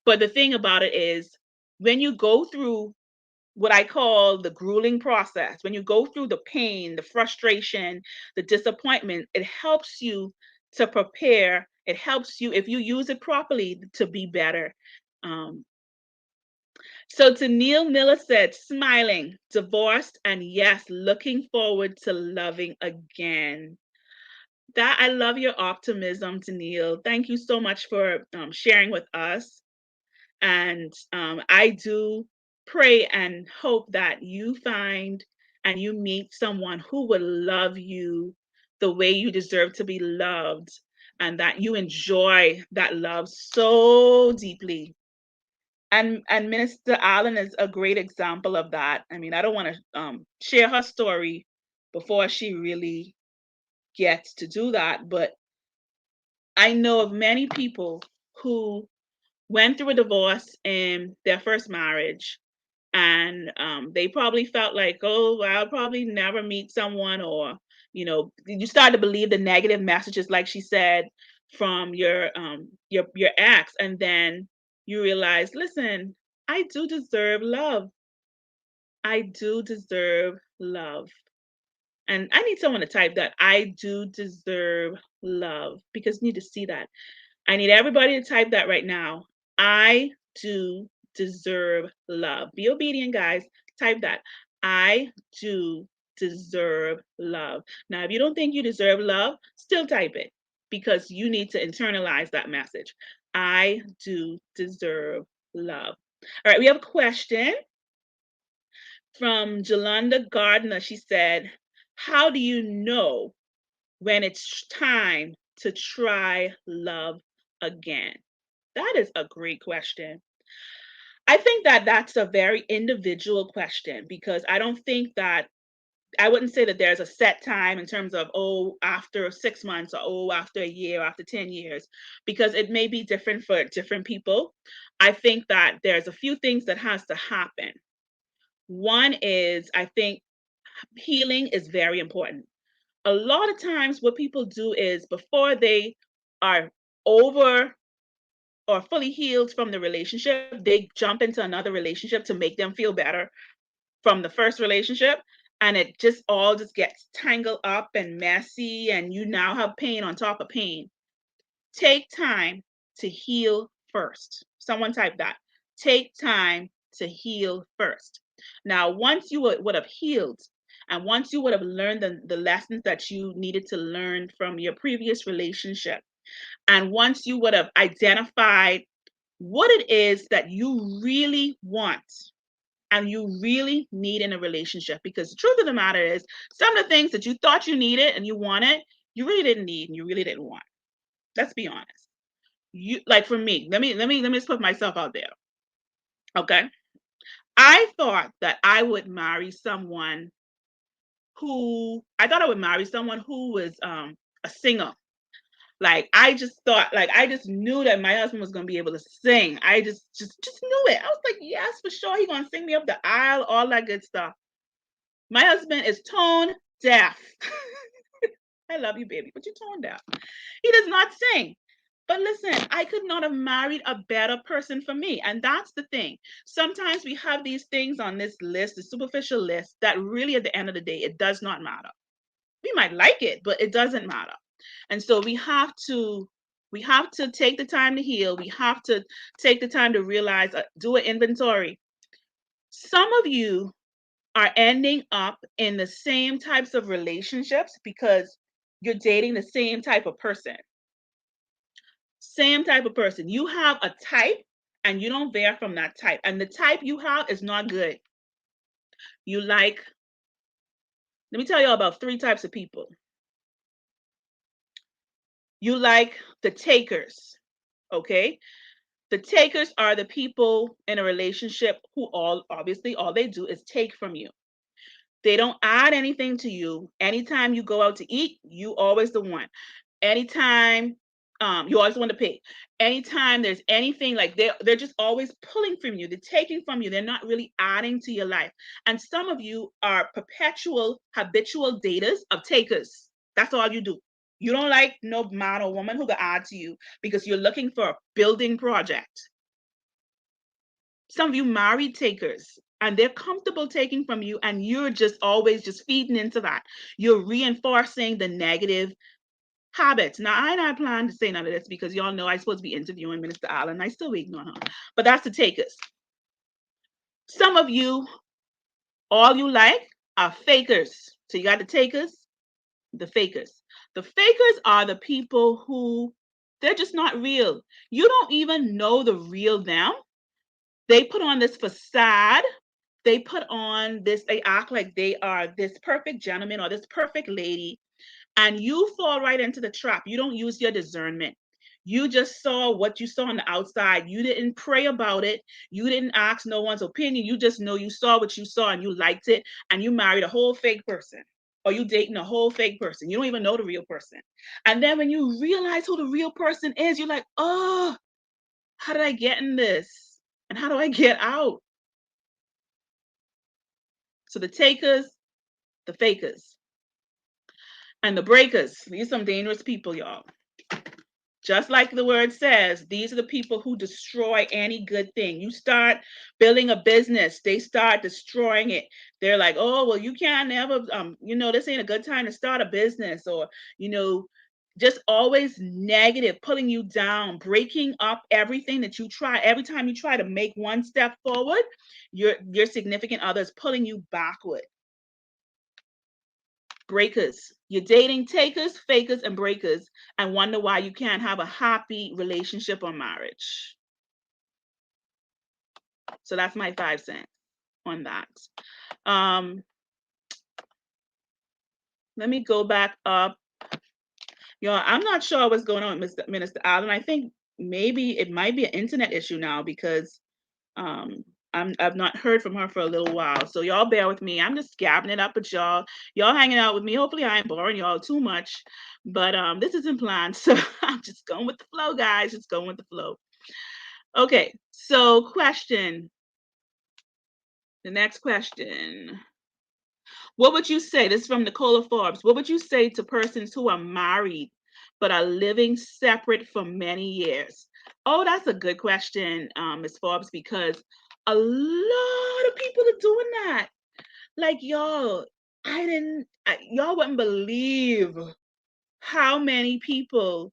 Speaker 1: But the thing about it is, when you go through what I call the grueling process, when you go through the pain, the frustration, the disappointment, it helps you to prepare. It helps you, if you use it properly, to be better. Um, so to Neil Miller said, smiling, divorced, and yes, looking forward to loving again. That I love your optimism, Neil. Thank you so much for sharing with us. And I do pray and hope that you find and you meet someone who will love you the way you deserve to be loved, and that you enjoy that love so deeply. And Minister Allen is a great example of that. I mean, I don't want to share her story before she really gets to do that, but I know of many people who went through a divorce in their first marriage, and they probably felt like, oh, well, I'll probably never meet someone, or you start to believe the negative messages, like she said, from your ex, and then you realize, listen, I do deserve love. I do deserve love. And I need someone to type that. I do deserve love, because you need to see that. I need everybody to type that right now. I do deserve love. Be obedient, guys. Type that. I do deserve love. Now, if you don't think you deserve love, still type it, because you need to internalize that message. I do deserve love. All right, we have a question from Jolanda Gardner. She said, how do you know when it's time to try love again? That is a great question. I think that that's a very individual question, because I don't think that I wouldn't say that there's a set time in terms of, oh, after 6 months, or oh, after a year, or after 10 years, because it may be different for different people. I think that there's a few things that has to happen. One is, I think healing is very important. A lot of times what people do is, before they are over or fully healed from the relationship, they jump into another relationship to make them feel better from the first relationship. And it just all just gets tangled up and messy, and you now have pain on top of pain. Take time to heal first. Someone type that. Take time to heal first. Now, once you would have healed, and once you would have learned the lessons that you needed to learn from your previous relationship, and once you would have identified what it is that you really want and you really need in a relationship, because the truth of the matter is, some of the things that you thought you needed and you wanted, you really didn't need and you really didn't want. Let's be honest. You, like, for me, let me just put myself out there. Okay. I thought that I would marry someone who I thought I would marry someone who was a singer. Like I just thought, like I just knew that my husband was gonna be able to sing. I just knew it. I was like, yes, for sure, he's gonna sing me up the aisle, all that good stuff. My husband is tone deaf. I love you, baby, but you're tone deaf. He does not sing. But listen, I could not have married a better person for me. And that's the thing. Sometimes we have these things on this list, the superficial list, that really at the end of the day, it does not matter. We might like it, but it doesn't matter. And so we have to take the time to heal. We have to take the time to realize, do an inventory. Some of you are ending up in the same types of relationships because you're dating the same type of person. Same type of person. You have a type and you don't veer from that type. And the type you have is not good. You like, let me tell you about 3 types of people. You like the takers, okay? The takers are the people in a relationship who obviously all they do is take from you. They don't add anything to you. Anytime you go out to eat, you always the one. Anytime you always want to pay. Anytime there's anything, like they're just always pulling from you. They're taking from you. They're not really adding to your life. And some of you are perpetual, habitual daters of takers. That's all you do. You don't like no man or woman who can add to you because you're looking for a building project. Some of you married takers, and they're comfortable taking from you, and you're just always just feeding into that. You're reinforcing the negative habits. Now, I not plan to say none of this because y'all know I'm supposed to be interviewing Minister Allen. I still waiting on her, but that's the takers. Some of you, all you like are fakers. So you got the takers, the fakers. The fakers are the people who they're just not real. You don't even know the real them. They put on this facade. They put on this, they act like they are this perfect gentleman or this perfect lady, and you fall right into the trap. You don't use your discernment. You just saw what you saw on the outside. You didn't pray about it. You didn't ask no one's opinion. You just know you saw what you saw and you liked it, and you married a whole fake person, or you dating a whole fake person. You don't even know the real person. And then when you realize who the real person is, you're like, oh, how did I get in this? And how do I get out? So the takers, the fakers, and the breakers. These are some dangerous people, y'all. Just like the word says, these are the people who destroy any good thing. You start building a business, they start destroying it. They're like, oh, well, you can't never, this ain't a good time to start a business, or, just always negative, pulling you down, breaking up everything that you try. Every time you try to make one step forward, your significant other is pulling you backward. Breakers. You're dating takers, fakers, and breakers, and wonder why you can't have a happy relationship or marriage. So that's my 5 cents on that. Let me go back up. Y'all, I'm not sure what's going on with Minister Allen. I think maybe it might be an internet issue now because I've not heard from her for a little while. So y'all bear with me. I'm just gabbing it up with y'all. Y'all hanging out with me. Hopefully I ain't boring y'all too much. But this isn't planned. So I'm just going with the flow, guys. Just going with the flow. Okay, so question. The next question. What would you say? This is from Nicola Forbes. What would you say to persons who are married but are living separate for many years? Oh, that's a good question, Ms. Forbes, because a lot of people are doing that. Like, y'all, y'all wouldn't believe how many people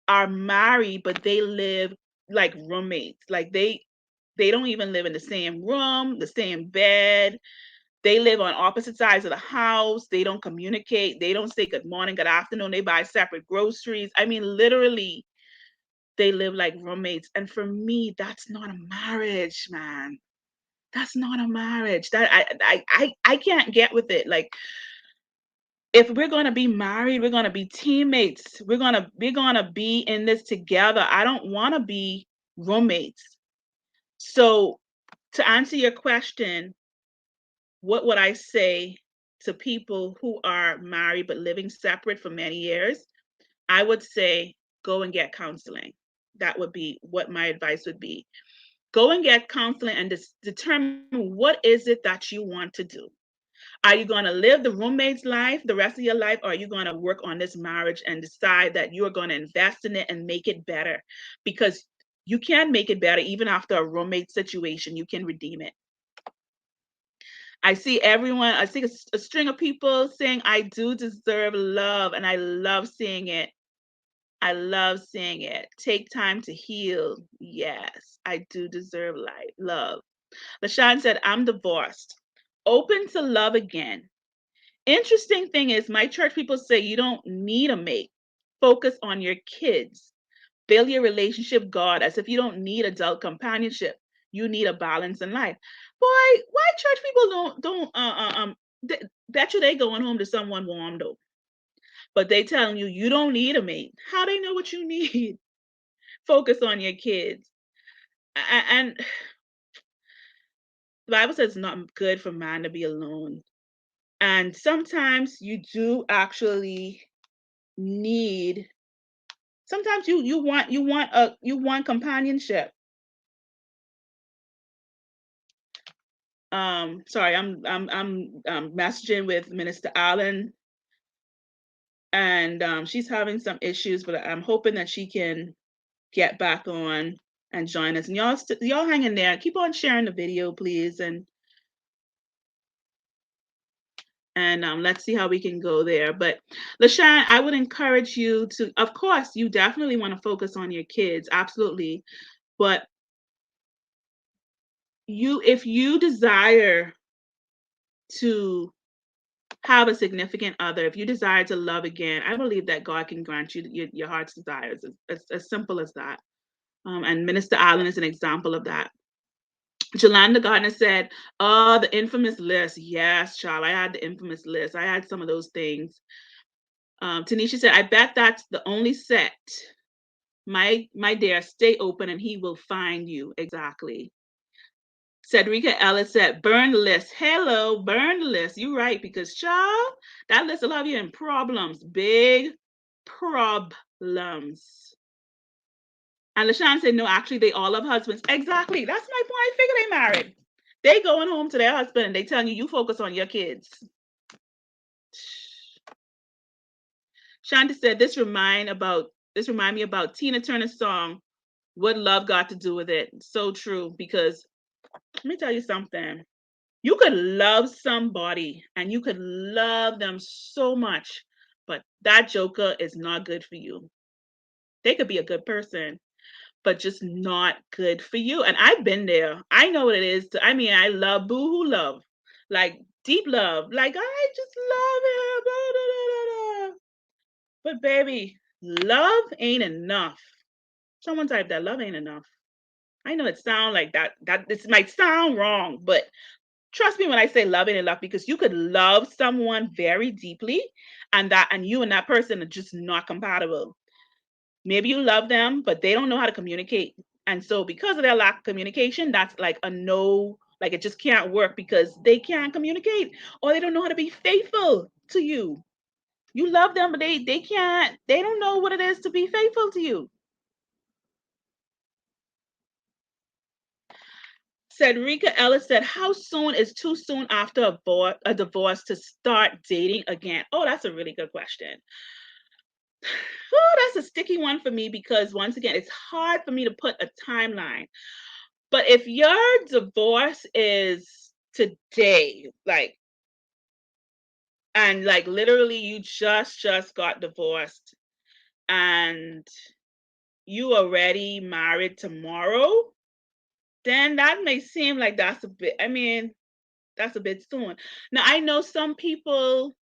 Speaker 1: are married, but they live like roommates. Like they don't even live in the same room, the same bed. They live on opposite sides of the house. They don't communicate. They don't say good morning, good afternoon. They buy separate groceries. I mean, literally, they live like roommates. And for me, that's not a marriage, man. That's not a marriage. That I can't get with it. Like, if we're gonna be married, we're gonna be teammates. We're gonna be in this together. I don't want to be roommates. So, to answer your question, what would I say to people who are married but living separate for many years, I would say go and get counseling. That would be what my advice would be. Go and get counseling and determine what is it that you want to do. Are you going to live the roommate's life the rest of your life, or are you going to work on this marriage and decide that you are going to invest in it and make it better? Because you can make it better even after a roommate situation. You can redeem it. I see a string of people saying, I do deserve love, and I love seeing it. I love seeing it. Take time to heal. Yes, I do deserve love. LaShawn said, I'm divorced. Open to love again. Interesting thing is, my church people say you don't need a mate. Focus on your kids. Build your relationship, God, as if you don't need adult companionship. You need a balance in life. Boy, why church people bet you they going home to someone warm though. But they telling you you don't need a mate. How they know what you need? Focus on your kids. And the Bible says it's not good for man to be alone. And sometimes you do actually need, sometimes you want companionship. Sorry, I'm messaging with Minister Allen, and she's having some issues, but I'm hoping that she can get back on and join us. And y'all hang in there. Keep on sharing the video, please, and let's see how we can go there. But LaShawn, I would encourage you to, of course, you definitely want to focus on your kids, absolutely. But if you desire to have a significant other, if you desire to love again, I believe that God can grant you your heart's desires. It's as simple as that. And Minister Allen is an example of that. Jolanda Gardner said, oh, the infamous list. Yes, child, I had the infamous list. I had some of those things. Tanisha said, I bet that's the only set. My dear, stay open and he will find you. Exactly. Cedrica Ellis said, burn the list. Hello, burn the list. You're right, because child, that list will have you in problems. Big problems. And LaShawn said, no, actually, they all have husbands. Exactly. That's my point. I figure they married. They going home to their husband and they telling you focus on your kids. Shanta said, this remind me about Tina Turner's song, What Love Got to Do with It. So true, because let me tell you something. You could love somebody and you could love them so much, but that joker is not good for you. They could be a good person, but just not good for you. And I've been there. I know what it is. I love boohoo love, like deep love. Like, I just love him. Blah, blah, blah, blah. But baby, love ain't enough. Someone type that love ain't enough. I know it sounds like that this might sound wrong, but trust me when I say love ain't enough, because you could love someone very deeply and you and that person are just not compatible. Maybe you love them, but they don't know how to communicate. And so because of their lack of communication, that's like a no, like it just can't work because they can't communicate or they don't know how to be faithful to you. You love them, but they don't know what it is to be faithful to you. Cedrica Ellis said, how soon is too soon after a divorce to start dating again? Oh, that's a really good question. Oh, that's a sticky one for me because once again, it's hard for me to put a timeline. But if your divorce is today, and literally you just got divorced and you already married tomorrow, then that may seem like that's a bit soon. Now, I know some people,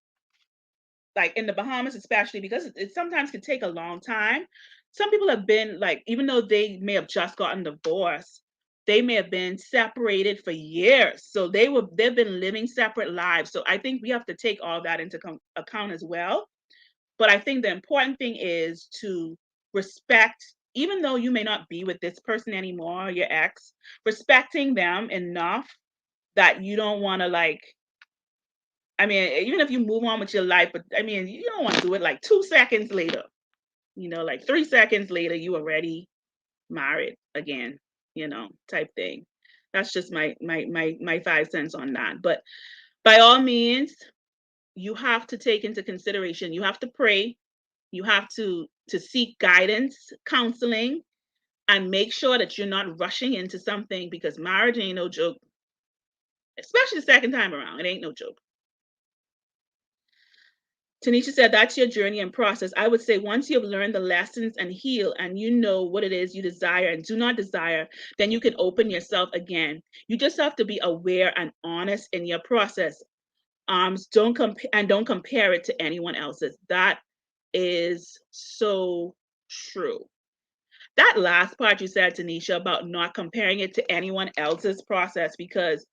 Speaker 1: like in the Bahamas especially, because it sometimes can take a long time. Some people have been even though they may have just gotten divorced, they may have been separated for years. So they've been living separate lives. So I think we have to take all that into account as well. But I think the important thing is to respect, even though you may not be with this person anymore, your ex, respecting them enough that you don't want to I mean, even if you move on with your life, but I mean, you don't want to do it like 2 seconds later. Like 3 seconds later, you already married again, type thing. That's just my 5 cents on that. But by all means, you have to take into consideration, you have to pray, you have to seek guidance, counseling, and make sure that you're not rushing into something, because marriage ain't no joke, especially the second time around. It ain't no joke. Tanisha said, that's your journey and process. I would say once you have learned the lessons and heal, and you know what it is you desire and do not desire, then you can open yourself again. You just have to be aware and honest in your process. Don't compare it to anyone else's. That is so true. That last part you said, Tanisha, about not comparing it to anyone else's process, because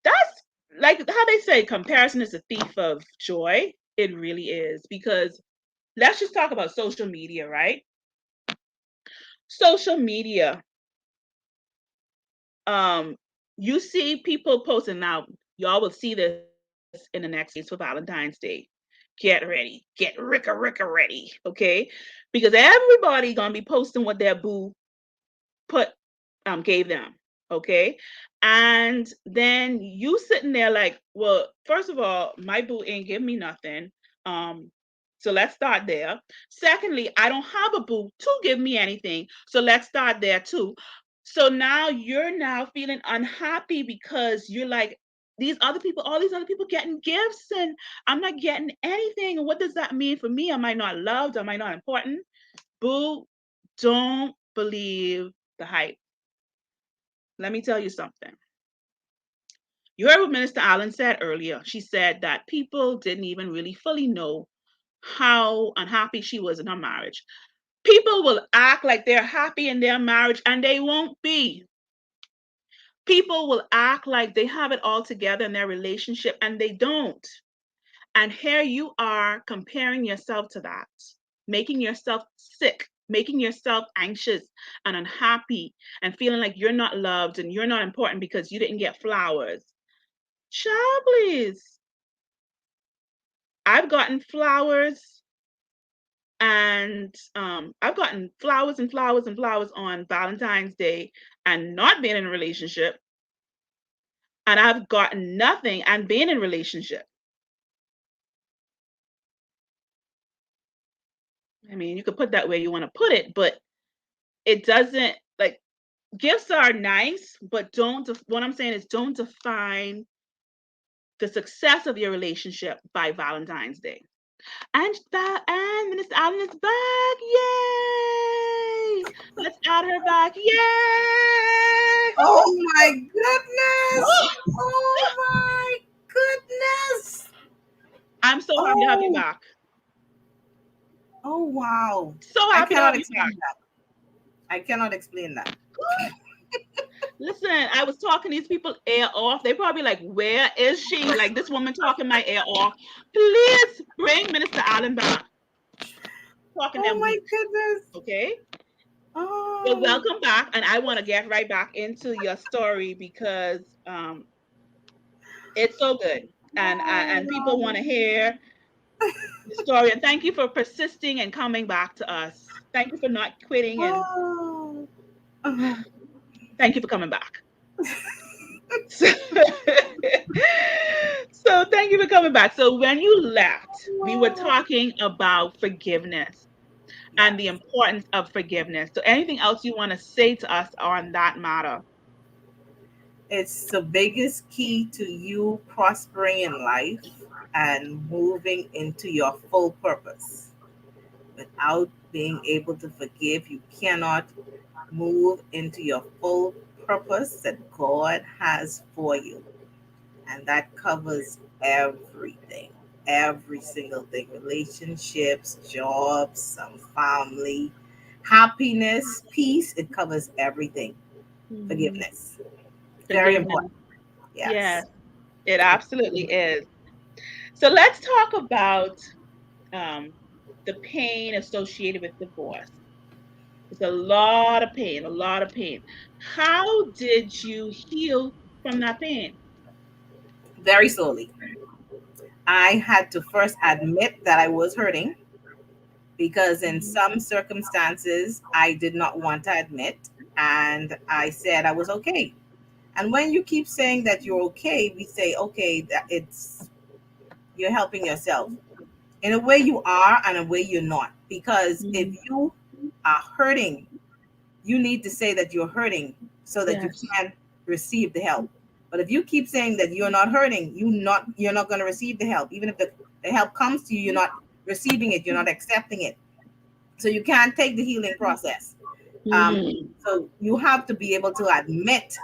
Speaker 1: that's like how they say comparison is a thief of joy. It really is, because let's just talk about social media, right? Social media. You see people posting now. Y'all will see this in the next days for Valentine's Day. Get ready. Get Ricka ready. Okay? Because everybody gonna be posting what their boo gave them. Okay? And then you sitting there like, well, first of all, my boo ain't give me nothing. So let's start there. Secondly, I don't have a boo to give me anything. So let's start there too. So now you're feeling unhappy because you're like, all these other people getting gifts and I'm not getting anything. And what does that mean for me? Am I not loved? Am I not important? Boo, don't believe the hype. Let me tell you something. You heard what Minister Allen said earlier. She said that people didn't even really fully know how unhappy she was in her marriage. People will act like they're happy in their marriage and they won't be. People will act like they have it all together in their relationship and they don't. And here you are comparing yourself to that, making yourself sick, making yourself anxious and unhappy and feeling like you're not loved and you're not important because you didn't get flowers. Child, please. I've gotten flowers and I've gotten flowers and flowers and flowers on Valentine's Day and not been in a relationship. And I've gotten nothing and been in a relationship. I mean, you could put that where you want to put it, but it doesn't, like, gifts are nice, but what I'm saying is don't define the success of your relationship by Valentine's Day. And Minister Allen is back. Yay! Let's add her back. Yay!
Speaker 2: Oh my goodness! Oh my goodness!
Speaker 1: I'm so happy to have you back.
Speaker 2: Oh wow!
Speaker 1: So happy to have you back.
Speaker 2: I cannot explain that.
Speaker 1: Listen, I was talking these people ear off. They probably like, where is she? Like, this woman talking my ear off. Please bring Minister Allen back. Talking
Speaker 2: oh my goodness.
Speaker 1: Okay.
Speaker 2: Oh.
Speaker 1: Well, welcome back. And I want to get right back into your story because it's so good. And people want to hear the story. And thank you for persisting and coming back to us. Thank you for not quitting. And thank you for coming back. So thank you for coming back. So when you left, we were talking about forgiveness and the importance of forgiveness. So anything else you want to say to us on that matter?
Speaker 2: It's the biggest key to you prospering in life and moving into your full purpose. Without being able to forgive, you cannot move into your full purpose that God has for you. And that covers everything, every single thing: relationships, jobs, some family, happiness, peace. It covers everything. Mm-hmm. Forgiveness. Very important.
Speaker 1: Yes, it absolutely is. So let's talk about the pain associated with divorce. It's a lot of pain, a lot of pain. How did you heal from that pain?
Speaker 2: Very slowly. I had to first admit that I was hurting, because in some circumstances I did not want to admit, and I said I was okay. And when you keep saying that you're okay, we say, okay, that it's you're helping yourself. In a way you are, and in a way you're not. Because if
Speaker 1: Mm.
Speaker 2: you are hurting, you need to say that you're hurting so that you
Speaker 1: Yes.
Speaker 2: can receive the help. But if you keep saying that you're not hurting, you're not going to receive the help. Even if the help comes to you, you're not receiving it, you're not accepting it. So you can't take the healing process. Um,
Speaker 1: Mm.
Speaker 2: so you have to be able to admit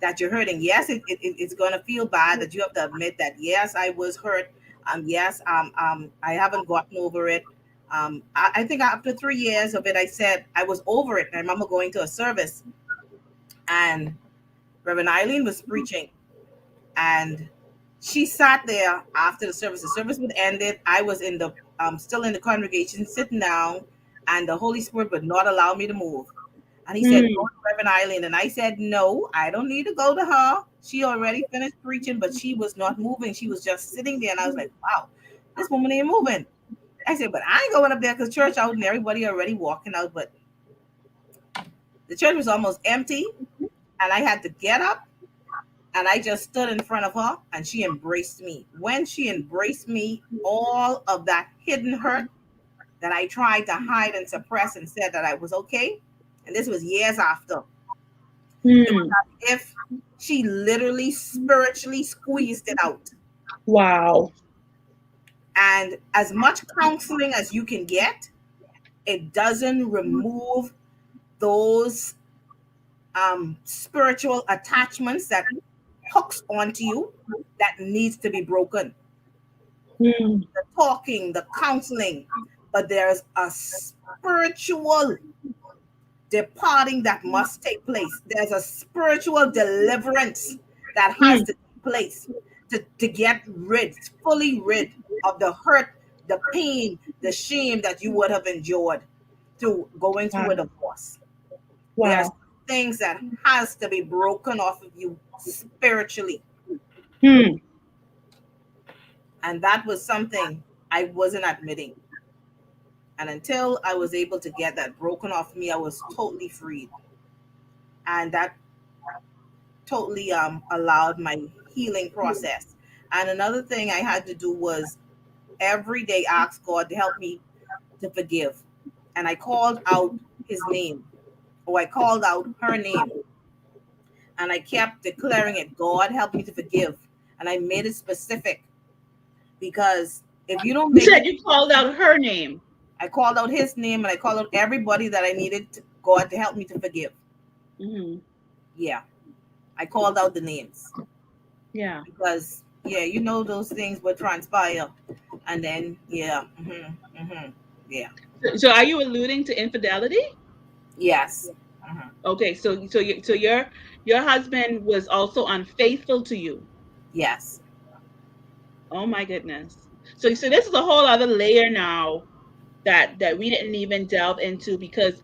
Speaker 2: that you're hurting. Yes, it's going to feel bad, that you have to admit that, yes, I was hurt. Yes, I haven't gotten over it. I think after 3 years of it, I said I was over it. I remember going to a service, and Reverend Eileen was preaching, and she sat there after the service. The service would ended. I was in the still in the congregation, sitting down, and the Holy Spirit would not allow me to move. And he said, go
Speaker 1: Mm.
Speaker 2: to Reverend Eileen. And I said, no, I don't need to go to her. She already finished preaching, but she was not moving. She was just sitting there. And I was like, wow, this woman ain't moving. I said, but I ain't going up there because church out and everybody already walking out. But the church was almost empty. And I had to get up, and I just stood in front of her, and she embraced me. When she embraced me, all of that hidden hurt that I tried to hide and suppress and said that I was okay. And this was years after. It was
Speaker 1: Mm.
Speaker 2: as if she literally spiritually squeezed it out.
Speaker 1: Wow.
Speaker 2: And as much counseling as you can get, it doesn't remove those spiritual attachments that hooks onto you, that needs to be broken.
Speaker 1: Mm.
Speaker 2: The talking, the counseling, but there's a spiritual departing that must take place. There's a spiritual deliverance that has
Speaker 1: Mm.
Speaker 2: to take place to get rid, fully rid of the hurt, the pain, the shame that you would have endured through going through a
Speaker 1: Wow.
Speaker 2: divorce. There's
Speaker 1: Wow.
Speaker 2: things that has to be broken off of you spiritually.
Speaker 1: Mm.
Speaker 2: And that was something I wasn't admitting. And until I was able to get that broken off me, I was totally freed. And that totally allowed my healing process. And another thing I had to do was every day ask God to help me to forgive. And I called out his name, or I called out her name, and I kept declaring it. God, help me to forgive. And I made it specific, because if you don't
Speaker 1: You
Speaker 2: make
Speaker 1: said
Speaker 2: it,
Speaker 1: you called out her name.
Speaker 2: I called out his name, and I called out everybody that I needed God to help me to forgive.
Speaker 1: Mm.
Speaker 2: Yeah, I called out the names,
Speaker 1: Yeah.
Speaker 2: because yeah, those things would transpire, and then yeah, yeah,
Speaker 1: So are you alluding to infidelity?
Speaker 2: yes, hmm
Speaker 1: Okay. So your husband was also unfaithful to you.
Speaker 2: yes,
Speaker 1: Oh my goodness. So this is a whole other layer now that we didn't even delve into, because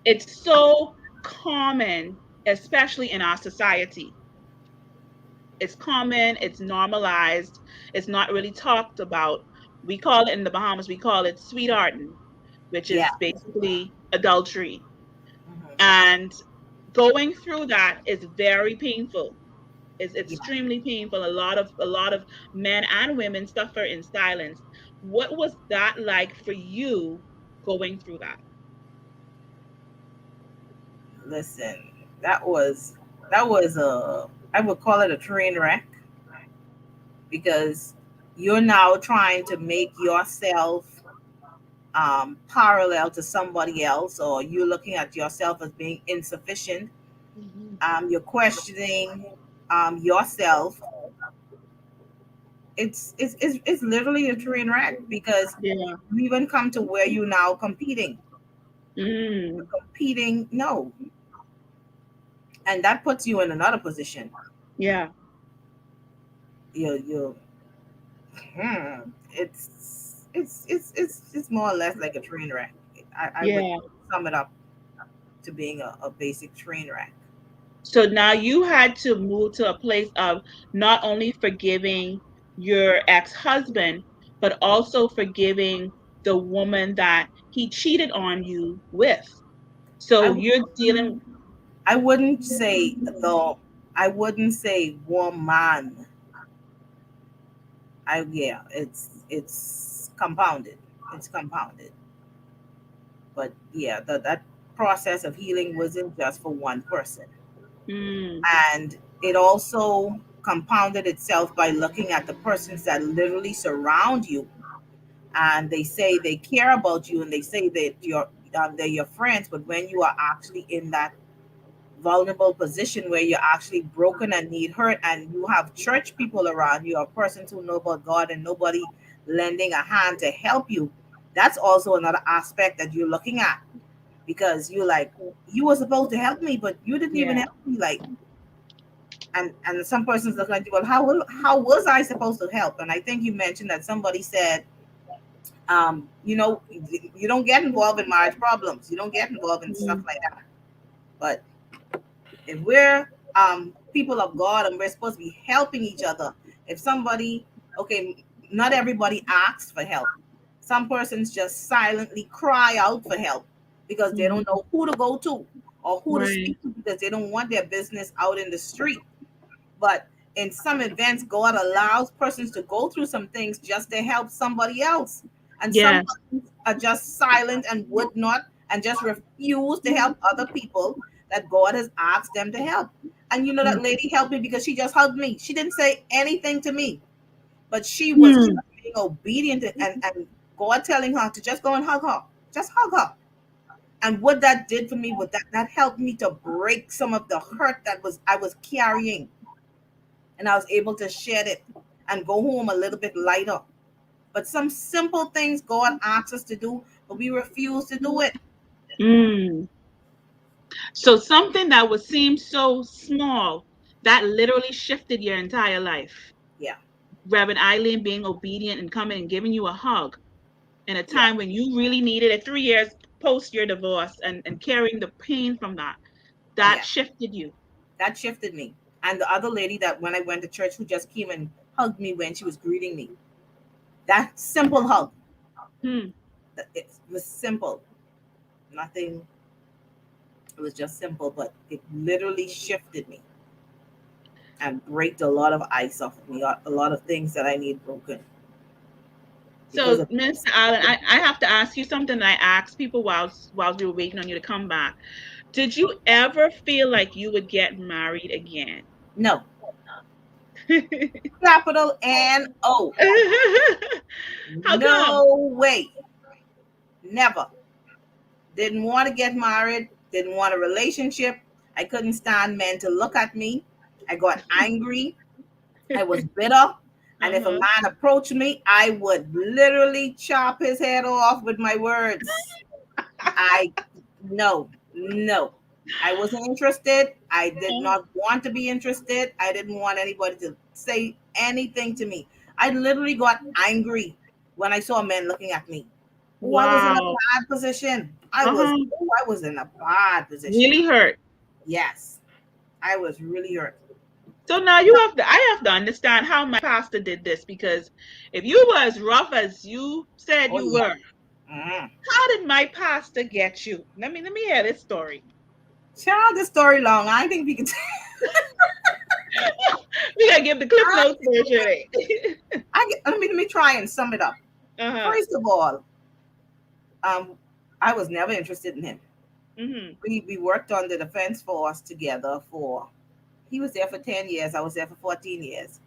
Speaker 1: it's so common, especially in our society. It's common, it's normalized, it's not really talked about. We call it in the Bahamas, we call it sweethearting, which
Speaker 2: yeah,
Speaker 1: is basically adultery.
Speaker 2: hmm
Speaker 1: And going through that is very painful. It's
Speaker 2: yeah.
Speaker 1: extremely painful. A lot of men and women suffer in silence. What was that like for you going through that?
Speaker 2: Listen, that was a, I would call it a train wreck, because you're now trying to make yourself parallel to somebody else, or you're looking at yourself as being insufficient.
Speaker 1: Mhm.
Speaker 2: You're questioning yourself. It's literally a train wreck, because
Speaker 1: Yeah.
Speaker 2: you even come to where you now competing.
Speaker 1: Mm.
Speaker 2: Competing, no, and that puts you in another position.
Speaker 1: Yeah.
Speaker 2: You it's more or less like a train wreck. I would
Speaker 1: Yeah.
Speaker 2: sum it up to being a basic train wreck.
Speaker 1: So now you had to move to a place of not only forgiving your ex-husband, but also forgiving the woman that he cheated on you with.
Speaker 2: I
Speaker 1: So
Speaker 2: w-
Speaker 1: you're dealing.
Speaker 2: I wouldn't say though. I wouldn't say woman. Yeah, it's compounded. It's compounded. But yeah, that process of healing wasn't just for one person.
Speaker 1: Mm,
Speaker 2: And it also compounded itself by looking at the persons that literally surround you, and they say they care about you and they say that they're your friends, but when you are actually in that vulnerable position where you're actually broken and need hurt, and you have church people around you or persons who know about God and nobody lending a hand to help you, that's also another aspect that you're looking at, because you're like, you were supposed to help me but you didn't even
Speaker 1: yeah.
Speaker 2: help me, like, and some persons look like, well, how was I supposed to help? And I think you mentioned that somebody said, you don't get involved in marriage problems, you don't get involved in stuff
Speaker 1: Mm,
Speaker 2: like that. But if we're people of God and we're supposed to be helping each other, if somebody, okay, not everybody asks for help. Some persons just silently cry out for help because they don't
Speaker 1: mhm.
Speaker 2: know who to go to or who to
Speaker 1: Right.
Speaker 2: speak to, because they don't want their business out in the street. But in some events, God allows persons to go through some things just to help somebody else. And some
Speaker 1: Yes.
Speaker 2: persons are just silent and would not, and just refuse to help other people that God has asked them to help. And you know, that lady helped me because she just hugged me. She didn't say anything to me, but she was just
Speaker 1: Mm.
Speaker 2: being obedient, and God telling her to just go and hug her. Just hug her. And what that did for me was that helped me to break some of the hurt that was I was carrying, and I was able to shed it and go home a little bit lighter. But some simple things God asks us to do, but we refuse to do it.
Speaker 1: Mm. So something that would seem so small that literally shifted your entire life.
Speaker 2: Yeah,
Speaker 1: Reverend Eileen being obedient and coming and giving you a hug in a
Speaker 2: yeah,
Speaker 1: time when you really needed it, 3 years post your divorce, and carrying the pain from that. That
Speaker 2: yeah.
Speaker 1: shifted you.
Speaker 2: That shifted me. And the other lady that when I went to church who just came and hugged me when she was greeting me, that simple hug,
Speaker 1: Hmm.
Speaker 2: it was simple. Nothing, it was just simple, but it literally shifted me and braked a lot of ice off of me, a lot of things that I need broken because
Speaker 1: So,
Speaker 2: of
Speaker 1: Minister Allen, I have to ask you something that I asked people whilst we were waiting on you to come back. Did you ever feel like you would get married again?
Speaker 2: no. Capital N O.
Speaker 1: How come?
Speaker 2: No way. Never. Didn't want to get married. Didn't want a relationship. I couldn't stand men to look at me. I got angry. I was bitter. And if a
Speaker 1: Uh-huh.
Speaker 2: man approached me, I would literally chop his head off with my words. I, no, no. I wasn't interested. I did not want to be interested. I didn't want anybody to say anything to me. I literally got angry when I saw men looking at me. Oh, I was in a
Speaker 1: Wow.
Speaker 2: bad position.
Speaker 1: Uh-huh.
Speaker 2: I was in a bad position.
Speaker 1: Really hurt.
Speaker 2: Yes, I was really hurt.
Speaker 1: So now I have to understand how my pastor did this, because if you were as rough as you said
Speaker 2: Oh
Speaker 1: you
Speaker 2: yeah.
Speaker 1: were,
Speaker 2: Mm.
Speaker 1: how did my pastor get you? Let me hear this story.
Speaker 2: Child, this story long. I think we can.
Speaker 1: We gotta give the Cliff Notes version.
Speaker 2: Let me try and sum it up.
Speaker 1: Uh-huh.
Speaker 2: First of all, um, I was never interested in him.
Speaker 1: Mm-hmm.
Speaker 2: We worked on the defense force together for. He was there for 10 years. I was there for 14 years,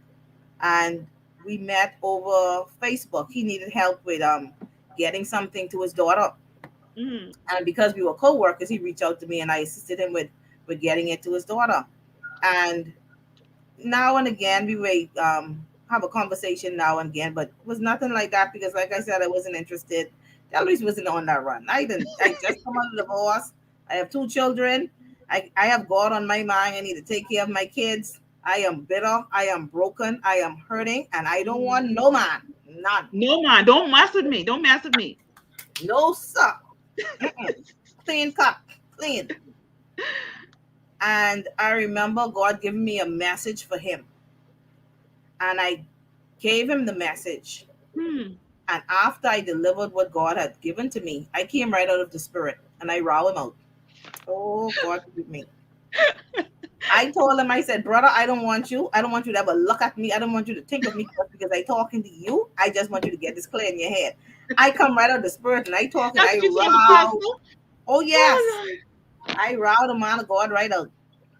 Speaker 2: and we met over Facebook. He needed help with getting something to his daughter,
Speaker 1: Mm-hmm.
Speaker 2: and because we were co-workers, he reached out to me, and I assisted him with getting it to his daughter. And now and again, we may have a conversation now and again, but it was nothing like that because, like I said, I wasn't interested. Delris wasn't on that run. I didn't. I just come out of divorce. I have two children. I have God on my mind. I need to take care of my kids. I am bitter. I am broken. I am hurting, and I don't
Speaker 1: Mm-hmm.
Speaker 2: want no man. None.
Speaker 1: No man, don't mess with me. Don't mess with me.
Speaker 2: No sir. Mm-mm. Clean cut. Clean. And I remember God giving me a message for him, and I gave him the message.
Speaker 1: Hmm.
Speaker 2: And after I delivered what God had given to me, I came right out of the spirit and I rawed him out. Oh, God forgive me. I told him, I said, brother, I don't want you. I don't want you to ever look at me. I don't want you to think of me just because I talking to you. I just want you to get this clear in your head. I come right out of the spirit and I talk and
Speaker 1: That's
Speaker 2: I
Speaker 1: what you told the
Speaker 2: row.
Speaker 1: pastor?
Speaker 2: Oh, yes.
Speaker 1: Oh,
Speaker 2: I row the man of God right out.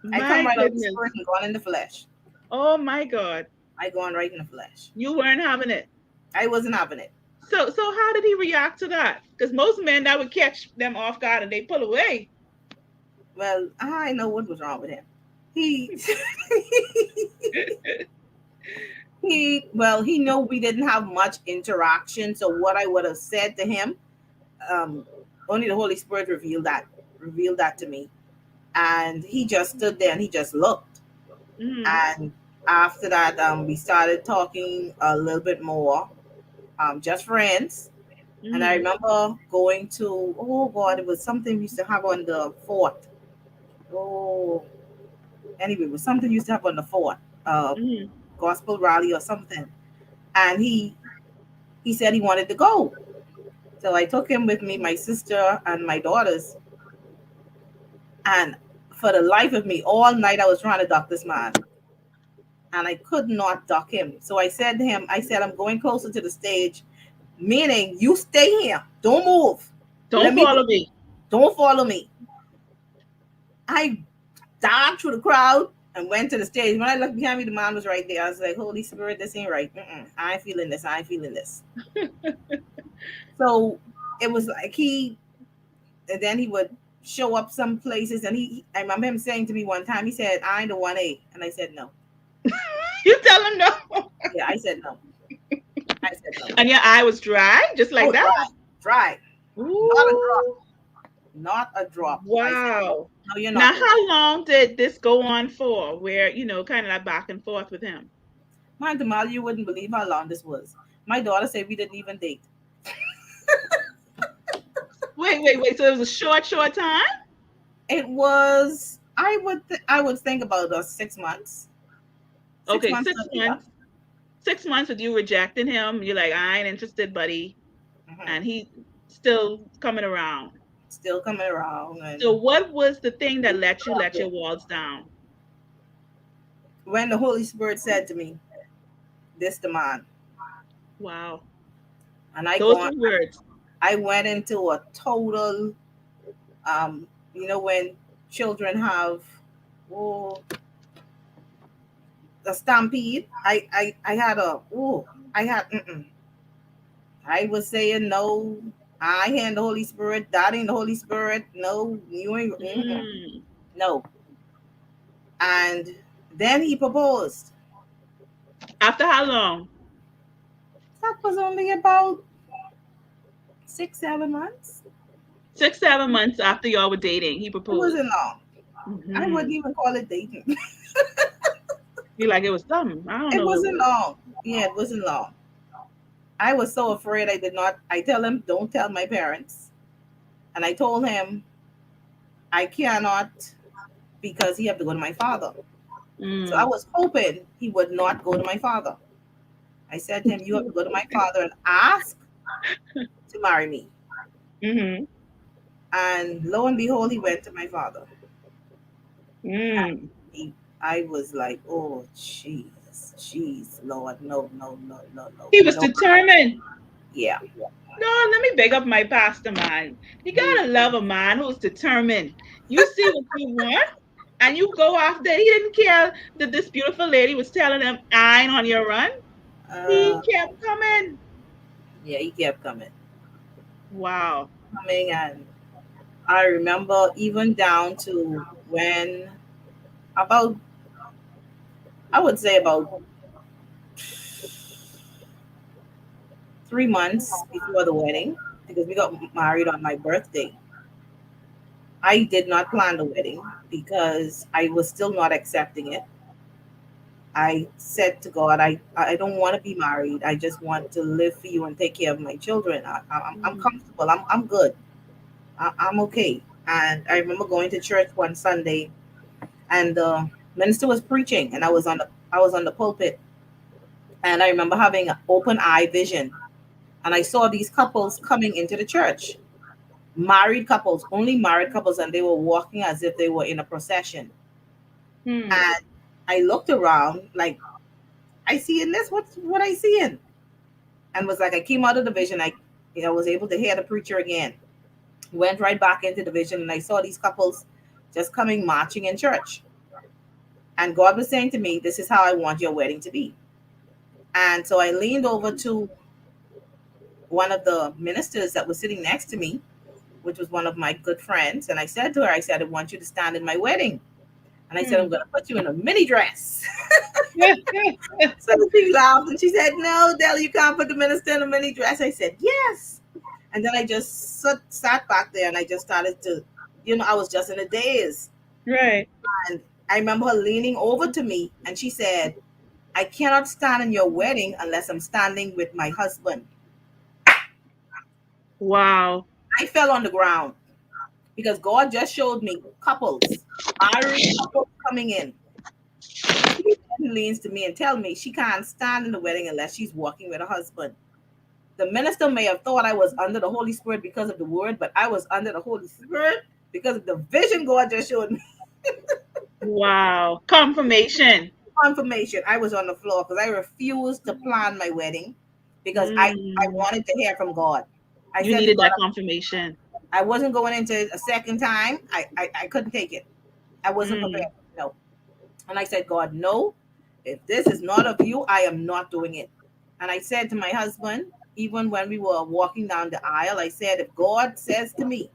Speaker 1: Lord.
Speaker 2: I come
Speaker 1: My
Speaker 2: right out of the
Speaker 1: goodness.
Speaker 2: spirit and gone in the flesh.
Speaker 1: Oh my God.
Speaker 2: I gone right in the flesh.
Speaker 1: You weren't having it.
Speaker 2: I wasn't having it.
Speaker 1: So how did he react to that? Because most men that would catch them off guard and they pull away.
Speaker 2: Well, I know what was wrong with him. He he knew we didn't have much interaction. So what I would have said to him, um, only the Holy Spirit revealed that to me. And he just stood there and he just looked.
Speaker 1: Mm.
Speaker 2: And after that, we started talking a little bit more, just friends. And I
Speaker 1: Mm.
Speaker 2: remember going to, oh God, it was something we used to have on the fort. Oh, anyway, it was something we used to have on the fort,
Speaker 1: Mm.
Speaker 2: gospel rally or something. And he said he wanted to go. So I took him with me, my sister and my daughters. And for the life of me, all night I was trying to duck this man. And I could not duck him. So I said to him, I said, I'm going closer to the stage, meaning you stay here. Don't move.
Speaker 1: Don't follow me.
Speaker 2: Don't follow me. I dived through the crowd and went to the stage. When I looked behind me, the man was right there. I was like, Holy Spirit, this ain't right. I ain't feeling this. I ain't feeling this. So it was like and then he would show up some places. And I remember him saying to me one time, he said, I ain't the 1A. And I said, no.
Speaker 1: You tell him no.
Speaker 2: Yeah, I said, no. I said, no.
Speaker 1: And your eye was dry, just like that?
Speaker 2: Dry.
Speaker 1: Ooh.
Speaker 2: Not a drop. Not a drop.
Speaker 1: Wow.
Speaker 2: Said, no, you're not.
Speaker 1: Now, how long did this go on for? Where, kind of like back and forth with him?
Speaker 2: Man, Jamal, you wouldn't believe how long this was. My daughter said we didn't even date.
Speaker 1: Wait. So it was a short time?
Speaker 2: It was, I would think about 6 months.
Speaker 1: 6 months. 6 months with you rejecting him. You're like, I ain't interested, buddy. Mm-hmm. And he still coming around.
Speaker 2: Still coming around. And
Speaker 1: so what was the thing that let your walls down?
Speaker 2: When the Holy Spirit said to me, this the man.
Speaker 1: Wow.
Speaker 2: And
Speaker 1: those words.
Speaker 2: I went into a total, when children have a stampede, I was saying no. I ain't the Holy Spirit. That ain't the Holy Spirit. No, you ain't. No. And then he proposed.
Speaker 1: After how long?
Speaker 2: That was only about 6-7 months.
Speaker 1: 6-7 months after y'all were dating, he proposed.
Speaker 2: It wasn't long. Mm-hmm. I wouldn't even call it dating.
Speaker 1: You're like, it was something. I don't know.
Speaker 2: It wasn't long. Yeah, it wasn't long. I was so afraid I tell him, don't tell my parents. And I told him, I cannot, because he have to go to my father. So I was hoping he would not go to my father. I said to him, you have to go to my father and ask to marry me.
Speaker 1: Mm-hmm.
Speaker 2: And lo and behold, he went to my father. I was like, oh, jeez, Lord, no.
Speaker 1: He was determined.
Speaker 2: Yeah.
Speaker 1: No, let me beg up my pastor, man. You gotta love a man who's determined. You see what you want, and you go after. He didn't care that this beautiful lady was telling him, I ain't on your run. He kept coming.
Speaker 2: Yeah, he kept coming.
Speaker 1: Wow.
Speaker 2: Coming, and I remember even down to when I would say about 3 months before the wedding, because we got married on my birthday. I did not plan the wedding because I was still not accepting it. I said to God, I don't want to be married. I just want to live for you and take care of my children. I'm comfortable. I'm good. I'm okay. And I remember going to church one Sunday, and the minister was preaching, and I was on the pulpit, And I remember having an open eye vision. And I saw these couples coming into the church, married couples, only married couples, and they were walking as if they were in a procession.
Speaker 1: Hmm.
Speaker 2: And I looked around like, I see in this, what's what I seeing? And was like, I came out of the vision. I was able to hear the preacher again. Went right back into the vision, and I saw these couples just coming marching in church. And God was saying to me, this is how I want your wedding to be. And so I leaned over to one of the ministers that was sitting next to me, which was one of my good friends. And I said to her, I said, I want you to stand in my wedding. And I said, I'm
Speaker 1: Hmm.
Speaker 2: going to put you in a mini dress. So she laughed and she said, no, Dell, you can't put the minister in a mini dress. I said, yes. And then I just sat back there and I just started to, I was just in a daze.
Speaker 1: Right.
Speaker 2: And I remember her leaning over to me and she said, I cannot stand in your wedding unless I'm standing with my husband.
Speaker 1: Wow.
Speaker 2: I fell on the ground because God just showed me couples, married couples coming in. And she then leans to me and tell me she can't stand in the wedding unless she's walking with her husband. The minister may have thought I was under the Holy Spirit because of the word, but I was under the Holy Spirit because of the vision God just showed me.
Speaker 1: Wow. Confirmation.
Speaker 2: Confirmation. I was on the floor because I refused to plan my wedding because I
Speaker 1: Mm.
Speaker 2: wanted to hear from God. I
Speaker 1: You
Speaker 2: said to
Speaker 1: needed
Speaker 2: God,
Speaker 1: that confirmation.
Speaker 2: I wasn't going into a second time. I couldn't take it. I wasn't prepared.
Speaker 1: Mm.
Speaker 2: No. And I said, God, no, if this is not of you, I am not doing it. And I said to my husband, even when we were walking down the aisle, I said, if God says to me,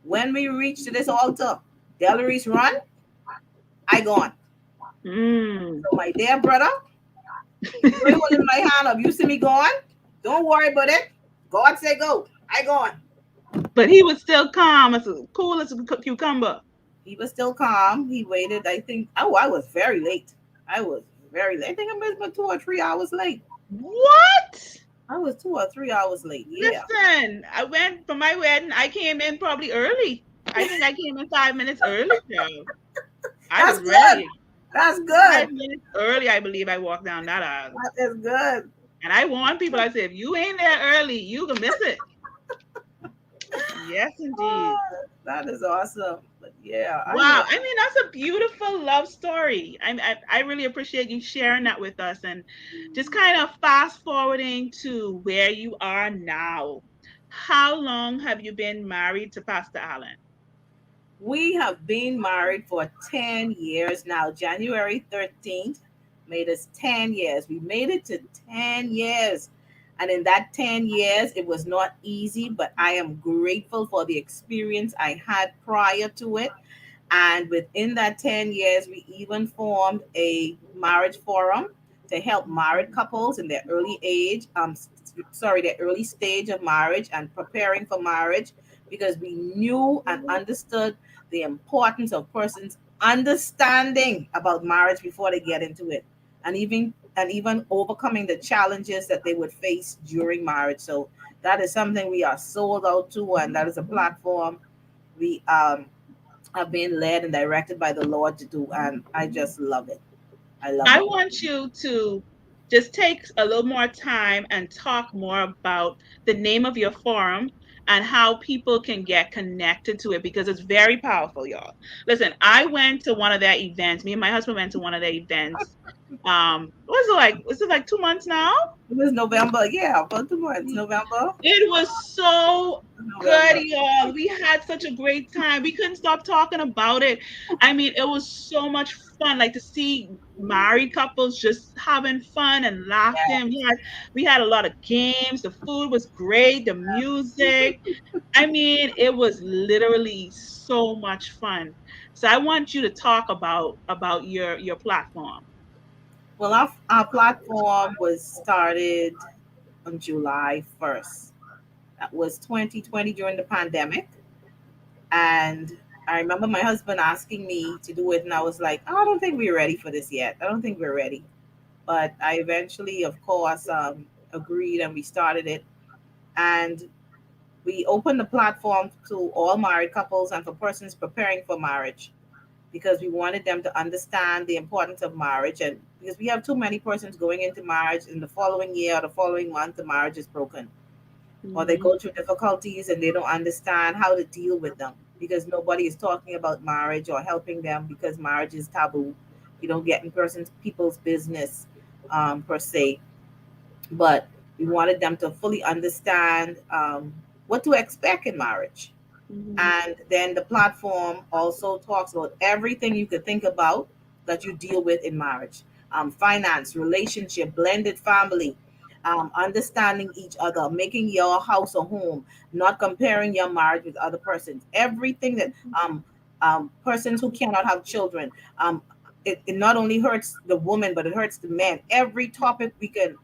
Speaker 2: when we reach to this altar, Delarice run, I gone.
Speaker 1: Mm.
Speaker 2: So my dear brother, you ain't holding my hand up. You see me going? Don't worry about it. God say go. I gone.
Speaker 1: But he was still calm, as cool as a cucumber.
Speaker 2: He was still calm. He waited. I think. Oh, I was very late. I was very late. I think I was about 2 or 3 hours late.
Speaker 1: What?
Speaker 2: I was 2 or 3 hours late. Yeah.
Speaker 1: Listen, I went for my wedding. I came in probably early. I think I came in 5 minutes early, so I
Speaker 2: That's
Speaker 1: was
Speaker 2: good.
Speaker 1: ready.
Speaker 2: That's
Speaker 1: Five
Speaker 2: good.
Speaker 1: minutes early, I believe I walked down that aisle.
Speaker 2: That is good.
Speaker 1: And I warn people, I said, if you ain't there early, you can miss it. Yes,
Speaker 2: Oh,
Speaker 1: indeed.
Speaker 2: that is awesome. But yeah, I
Speaker 1: Wow.
Speaker 2: love.
Speaker 1: I mean, that's a beautiful love story. I really appreciate you sharing that with us and just kind of fast forwarding to where you are now. How long have you been married to Pastor Allen?
Speaker 2: We have been married for 10 years now. January 13th made us 10 years. We made it to 10 years. And in that 10 years, it was not easy, but I am grateful for the experience I had prior to it. And within that 10 years, we even formed a marriage forum to help married couples in their early age, their early stage of marriage and preparing for marriage, because we knew and understood the importance of persons understanding about marriage before they get into it, and even overcoming the challenges that they would face during marriage. So that is something we are sold out to, and that is a platform we have been led and directed by the Lord to do, and I just love it. I love
Speaker 1: I
Speaker 2: it.
Speaker 1: want you to just take a little more time and talk more about the name of your forum and how people can get connected to it because it's very powerful, y'all. Listen, I went to one of their events. Me and my husband went to one of their events. What was it like? Was it like 2 months now?
Speaker 2: It was November, yeah, about 2 months. November,
Speaker 1: It was so good,
Speaker 2: November.
Speaker 1: y'all. We had such a great time. We couldn't stop talking about it. I mean, it was so much fun, like to see married couples just having fun and
Speaker 2: Yeah.
Speaker 1: laughing. We had a lot of games. The food was great. The music. I mean, it was literally so much fun. So I want you to talk about your platform.
Speaker 2: Well, our platform was started on July 1st. That was 2020 during the pandemic. And I remember my husband asking me to do it, and I was like, oh, I don't think we're ready for this yet. I don't think we're ready. But I eventually, of course, agreed and we started it. And we opened the platform to all married couples and for persons preparing for marriage. because we wanted them to understand the importance of marriage. And because we have too many persons going into marriage in the following year or the following month, the marriage is broken, or they
Speaker 1: Mhm.
Speaker 2: go through difficulties and they don't understand how to deal with them because nobody is talking about marriage or helping them because marriage is taboo. You don't get in people's business, per se. But we wanted them to fully understand what to expect in marriage.
Speaker 1: Mhm.
Speaker 2: And then the platform also talks about everything you could think about that you deal with in marriage: finance, relationship, blended family, understanding each other, making your house a home, not comparing your marriage with other persons. Everything that persons who cannot have children, it not only hurts the woman, but it hurts the man. Every topic we can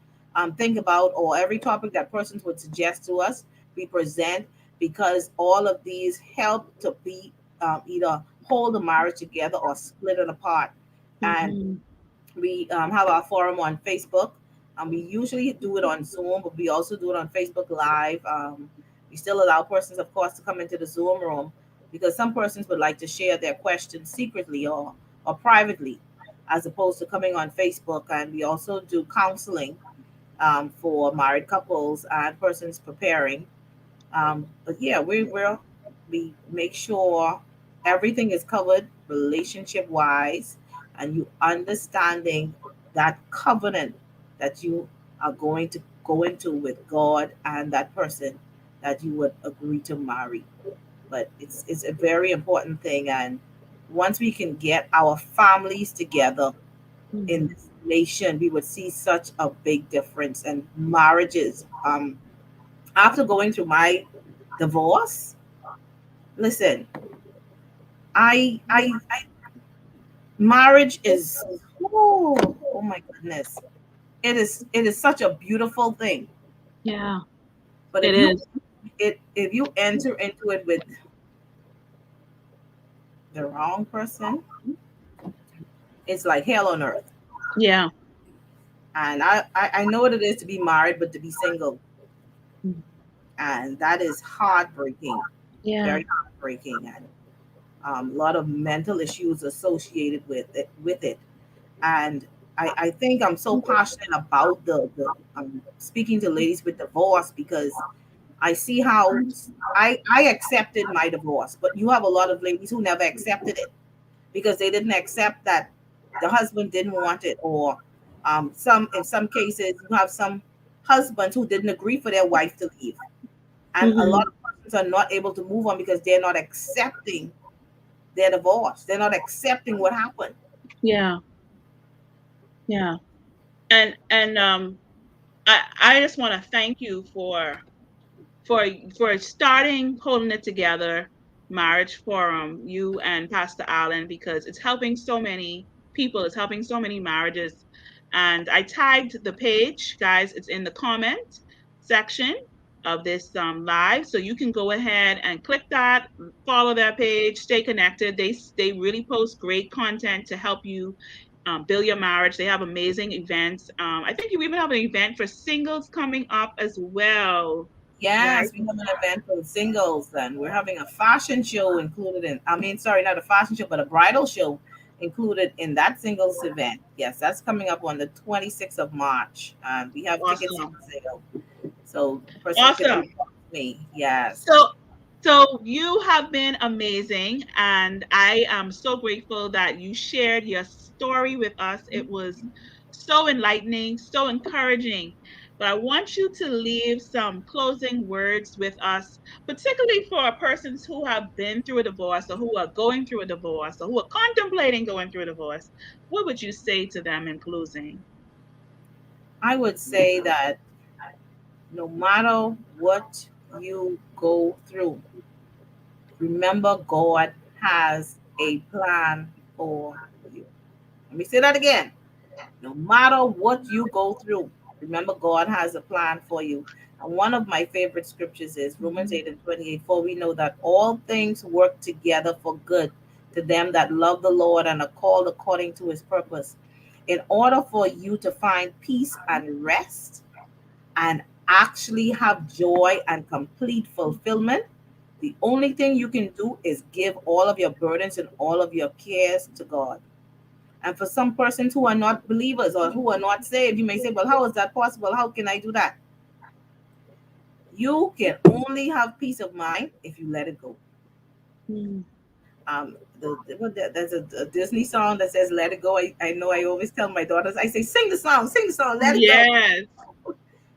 Speaker 2: think about, or every topic that persons would suggest to us, we present, because all of these help to be either hold the marriage together or split it apart. And
Speaker 1: Mhm.
Speaker 2: we have our forum on Facebook. We usually do it on Zoom, but we also do it on Facebook Live. We still allow persons, of course, to come into the Zoom room because some persons would like to share their questions secretly or privately, as opposed to coming on Facebook. And we also do counseling for married couples and persons preparing. But yeah, we make sure everything is covered relationship wise, and you understanding that covenant that you are going to go into with God and that person that you would agree to marry. But it's a very important thing, and once we can get our families together in
Speaker 1: Mhm.
Speaker 2: this nation, we would see such a big difference. And marriages, after going through my divorce, listen, I marriage is, oh my goodness, it is such a beautiful thing.
Speaker 1: Yeah,
Speaker 2: But
Speaker 1: it is.
Speaker 2: if you enter into it with the wrong person, it's like hell on earth.
Speaker 1: Yeah.
Speaker 2: And I know what it is to be married, but to be single, and that is heartbreaking,
Speaker 1: Yeah.
Speaker 2: very heartbreaking, and a lot of mental issues associated with it. And I think I'm so passionate about the speaking to ladies with divorce, because I see how I accepted my divorce, but you have a lot of ladies who never accepted it because they didn't accept that the husband didn't want it, or some in some cases you have some husbands who didn't agree for their wife to leave, and a lot
Speaker 1: Mhm.
Speaker 2: of persons are not able to move on because they're not accepting their divorce. They're not accepting what happened.
Speaker 1: Yeah. Yeah. And I just want to thank you for for starting holding it together, marriage forum, you and Pastor Allen, because it's helping so many people, it's helping so many marriages. And I tagged the page, guys, it's in the comment section of this live, so you can go ahead and click that, follow their page, stay connected. They really post great content to help you build your marriage. They have amazing events. I think you even have an event for singles coming up as well, right?
Speaker 2: Yes, we have an event for singles, and we're having a fashion show included in, I mean, sorry, not a fashion show, but a bridal show included in that singles event. Yes, that's coming up on the 26th of March. And we have tickets on
Speaker 1: Awesome.
Speaker 2: sale. So persons can
Speaker 1: Awesome.
Speaker 2: reach out to me. Yes.
Speaker 1: So so you have been amazing, and I am so grateful that you shared your story with us. It was so enlightening, so encouraging. But I want you to leave some closing words with us, particularly for persons who have been through a divorce or who are going through a divorce or who are contemplating going through a divorce. What would you say to them in closing?
Speaker 2: I would say that no matter what you go through, remember God has a plan for you. Let me say that again. No matter what you go through, remember God has a plan for you. And one of my favorite scriptures is Romans 8 and 28. For we know that all things work together for good to them that love the Lord and are called according to his purpose. In order for you to find peace and rest and actually have joy and complete fulfillment, The only thing you can do is give all of your burdens and all of your cares to God. And for some persons who are not believers or who are not saved, you may say, well, how is that possible? How can I do that? You can only have peace of mind if you let it go.
Speaker 1: Mm.
Speaker 2: There's a Disney song that says "Let It Go." I know I always tell my daughters, I say, sing the song, let it go.
Speaker 1: Yes.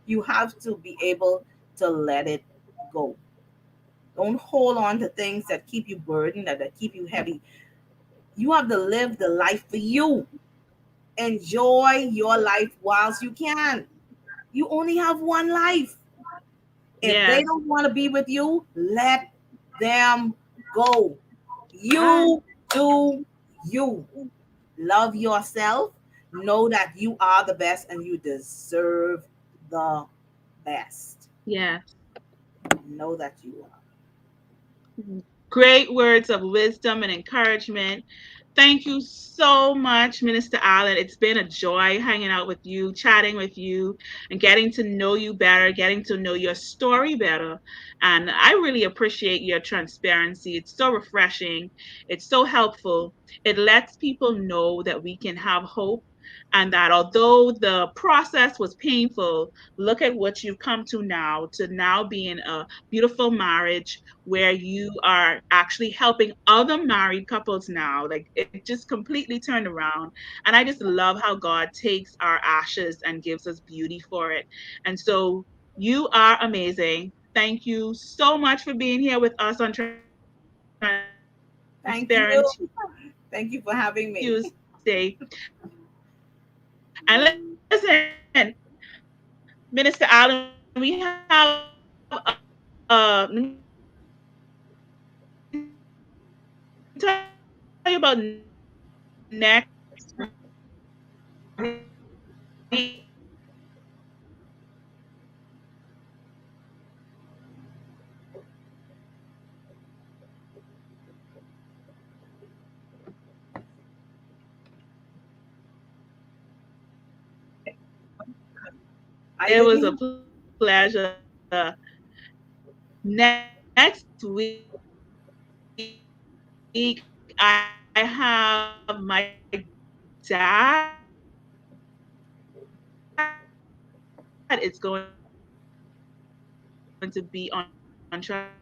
Speaker 2: You have to be able to let it go. Don't hold on to things that keep you burdened, that keep you heavy. You have to live the life for you. Enjoy your life whilst you can. You only have one life. If they
Speaker 1: Yes.
Speaker 2: don't want to be with you, let them go.
Speaker 1: Ah,
Speaker 2: You do you. Love yourself. Know that you are the best and you deserve the best.
Speaker 1: yes.
Speaker 2: Know that you are.
Speaker 1: Great words of wisdom and encouragement. Thank you so much, Minister Allen. It's been a joy hanging out with you, chatting with you, and getting to know you better, getting to know your story better. And I really appreciate your transparency. It's so refreshing, it's so helpful. It lets people know that we can have hope and that although the process was painful, look at what you've come to now be in a beautiful marriage where you are actually helping other married couples now. Like it just completely turned around. And I just love how God takes our ashes and gives us beauty for it. And so you are amazing. Thank you so much for being here with us on Transparent
Speaker 2: Thank you. Thank you for having me.
Speaker 1: Tuesday. And listen, Minister Allen, we have let me tell you about
Speaker 2: I
Speaker 1: it
Speaker 2: didn't
Speaker 1: was a
Speaker 2: even.
Speaker 1: pleasure. Next week, I have my dad is going to be on Transparent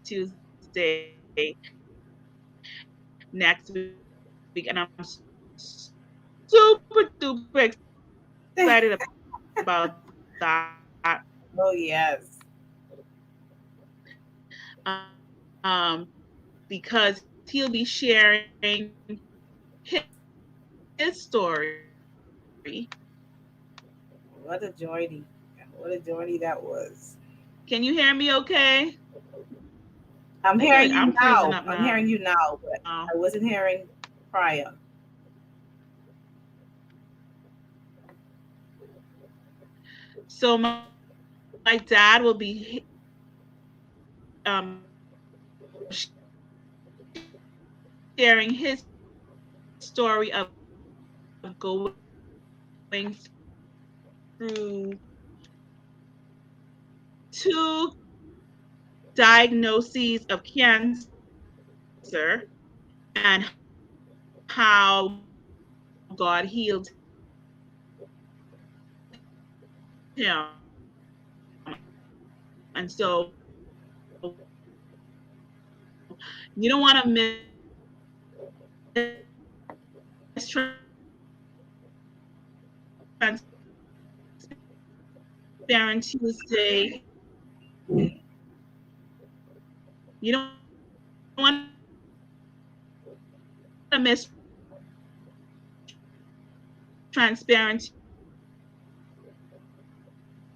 Speaker 1: Tuesday next week, and I'm super duper excited about that
Speaker 2: Oh, yes.
Speaker 1: because he'll be sharing his story.
Speaker 2: What a journey. What a journey that was.
Speaker 1: Can you hear me okay?
Speaker 2: I'm hearing
Speaker 1: Good.
Speaker 2: you
Speaker 1: I'm freezing
Speaker 2: now.
Speaker 1: up
Speaker 2: I'm hearing
Speaker 1: now.
Speaker 2: you now, but I wasn't hearing prior.
Speaker 1: So my dad will be sharing his story of going through two diagnoses of cancer and how God healed him. And so you don't want to miss Transparent Tuesday. You don't want to miss Transparent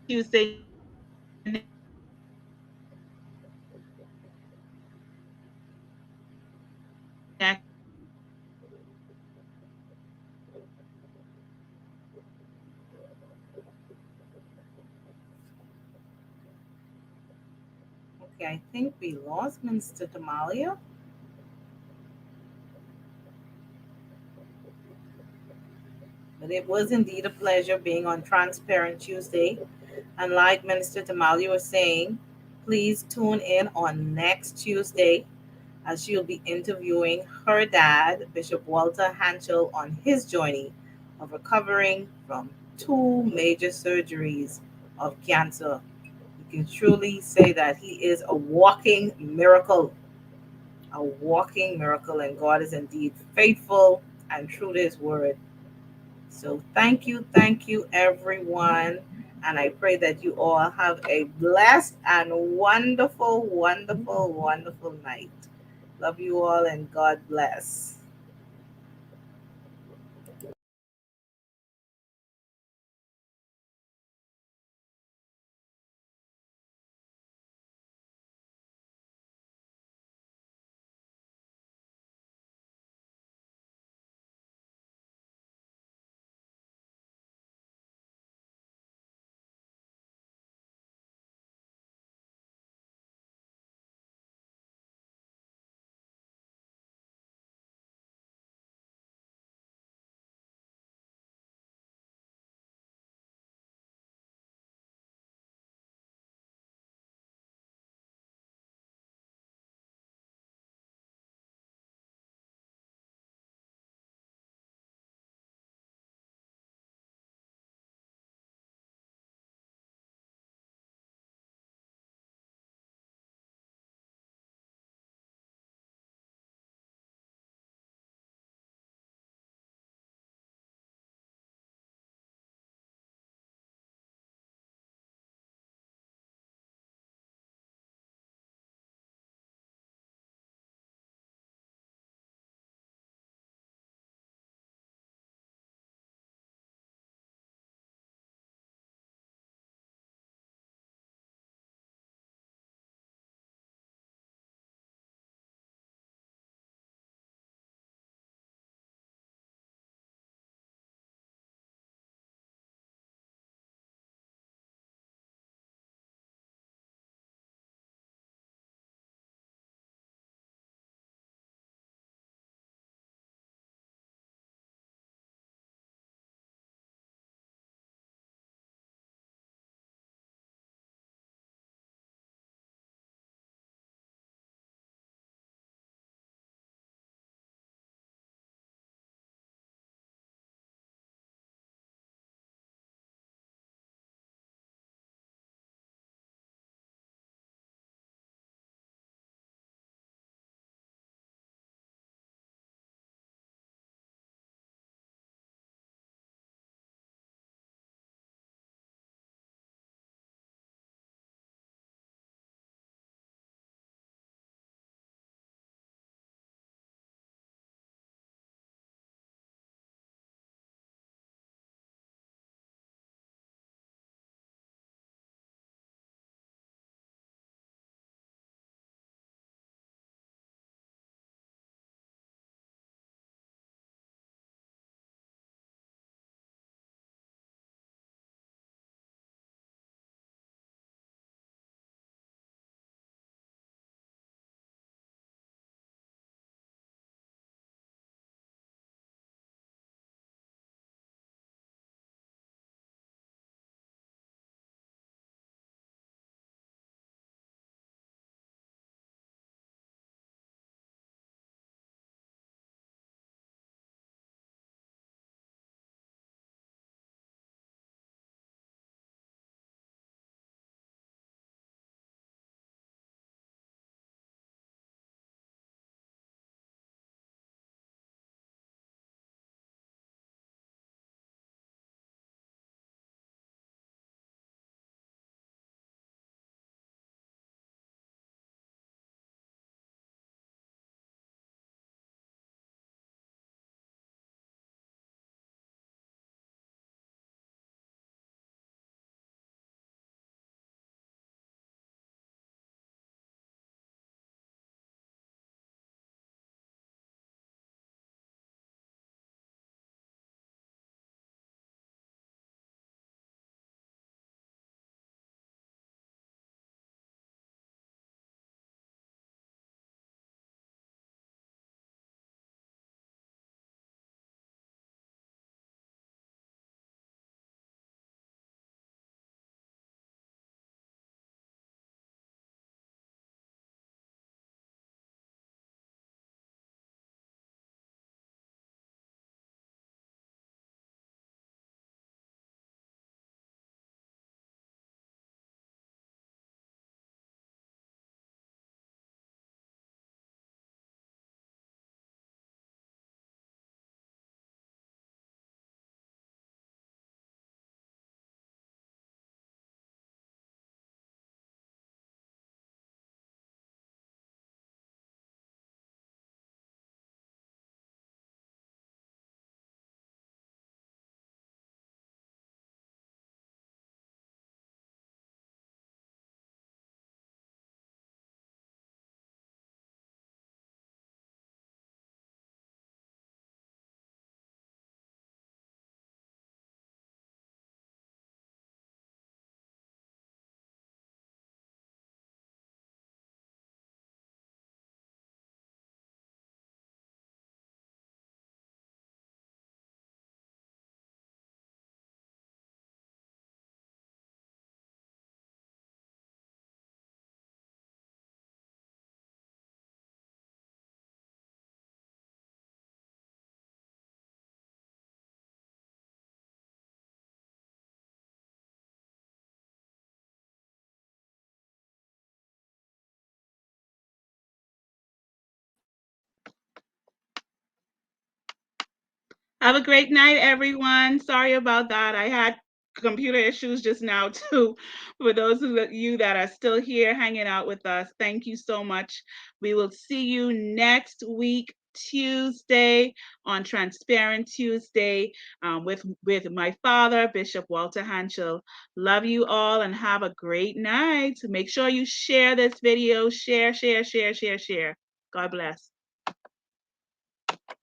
Speaker 1: Tuesday
Speaker 2: Okay, I think we lost Minister Tamalia. But it was indeed a pleasure being on Transparent Tuesday. And like Minister Tamali was saying, please tune in on next Tuesday as she'll be interviewing her dad, Bishop Walter Hanchel, on his journey of recovering from two major surgeries of cancer. You can truly say that he is a walking miracle, and God is indeed faithful and true to his word. So thank you, everyone. And I pray that you all have a blessed and wonderful, wonderful, wonderful night. Love you all and God bless.
Speaker 1: Have a great night, everyone. Sorry about that. I had computer issues just now, too. For those of you that are still here hanging out with us, thank you so much. We will see you next week, Tuesday, on Transparent Tuesday, with my father, Bishop Walter Hanchel. Love you all and have a great night. Make sure you share this video. Share, share, share, share, share. God bless.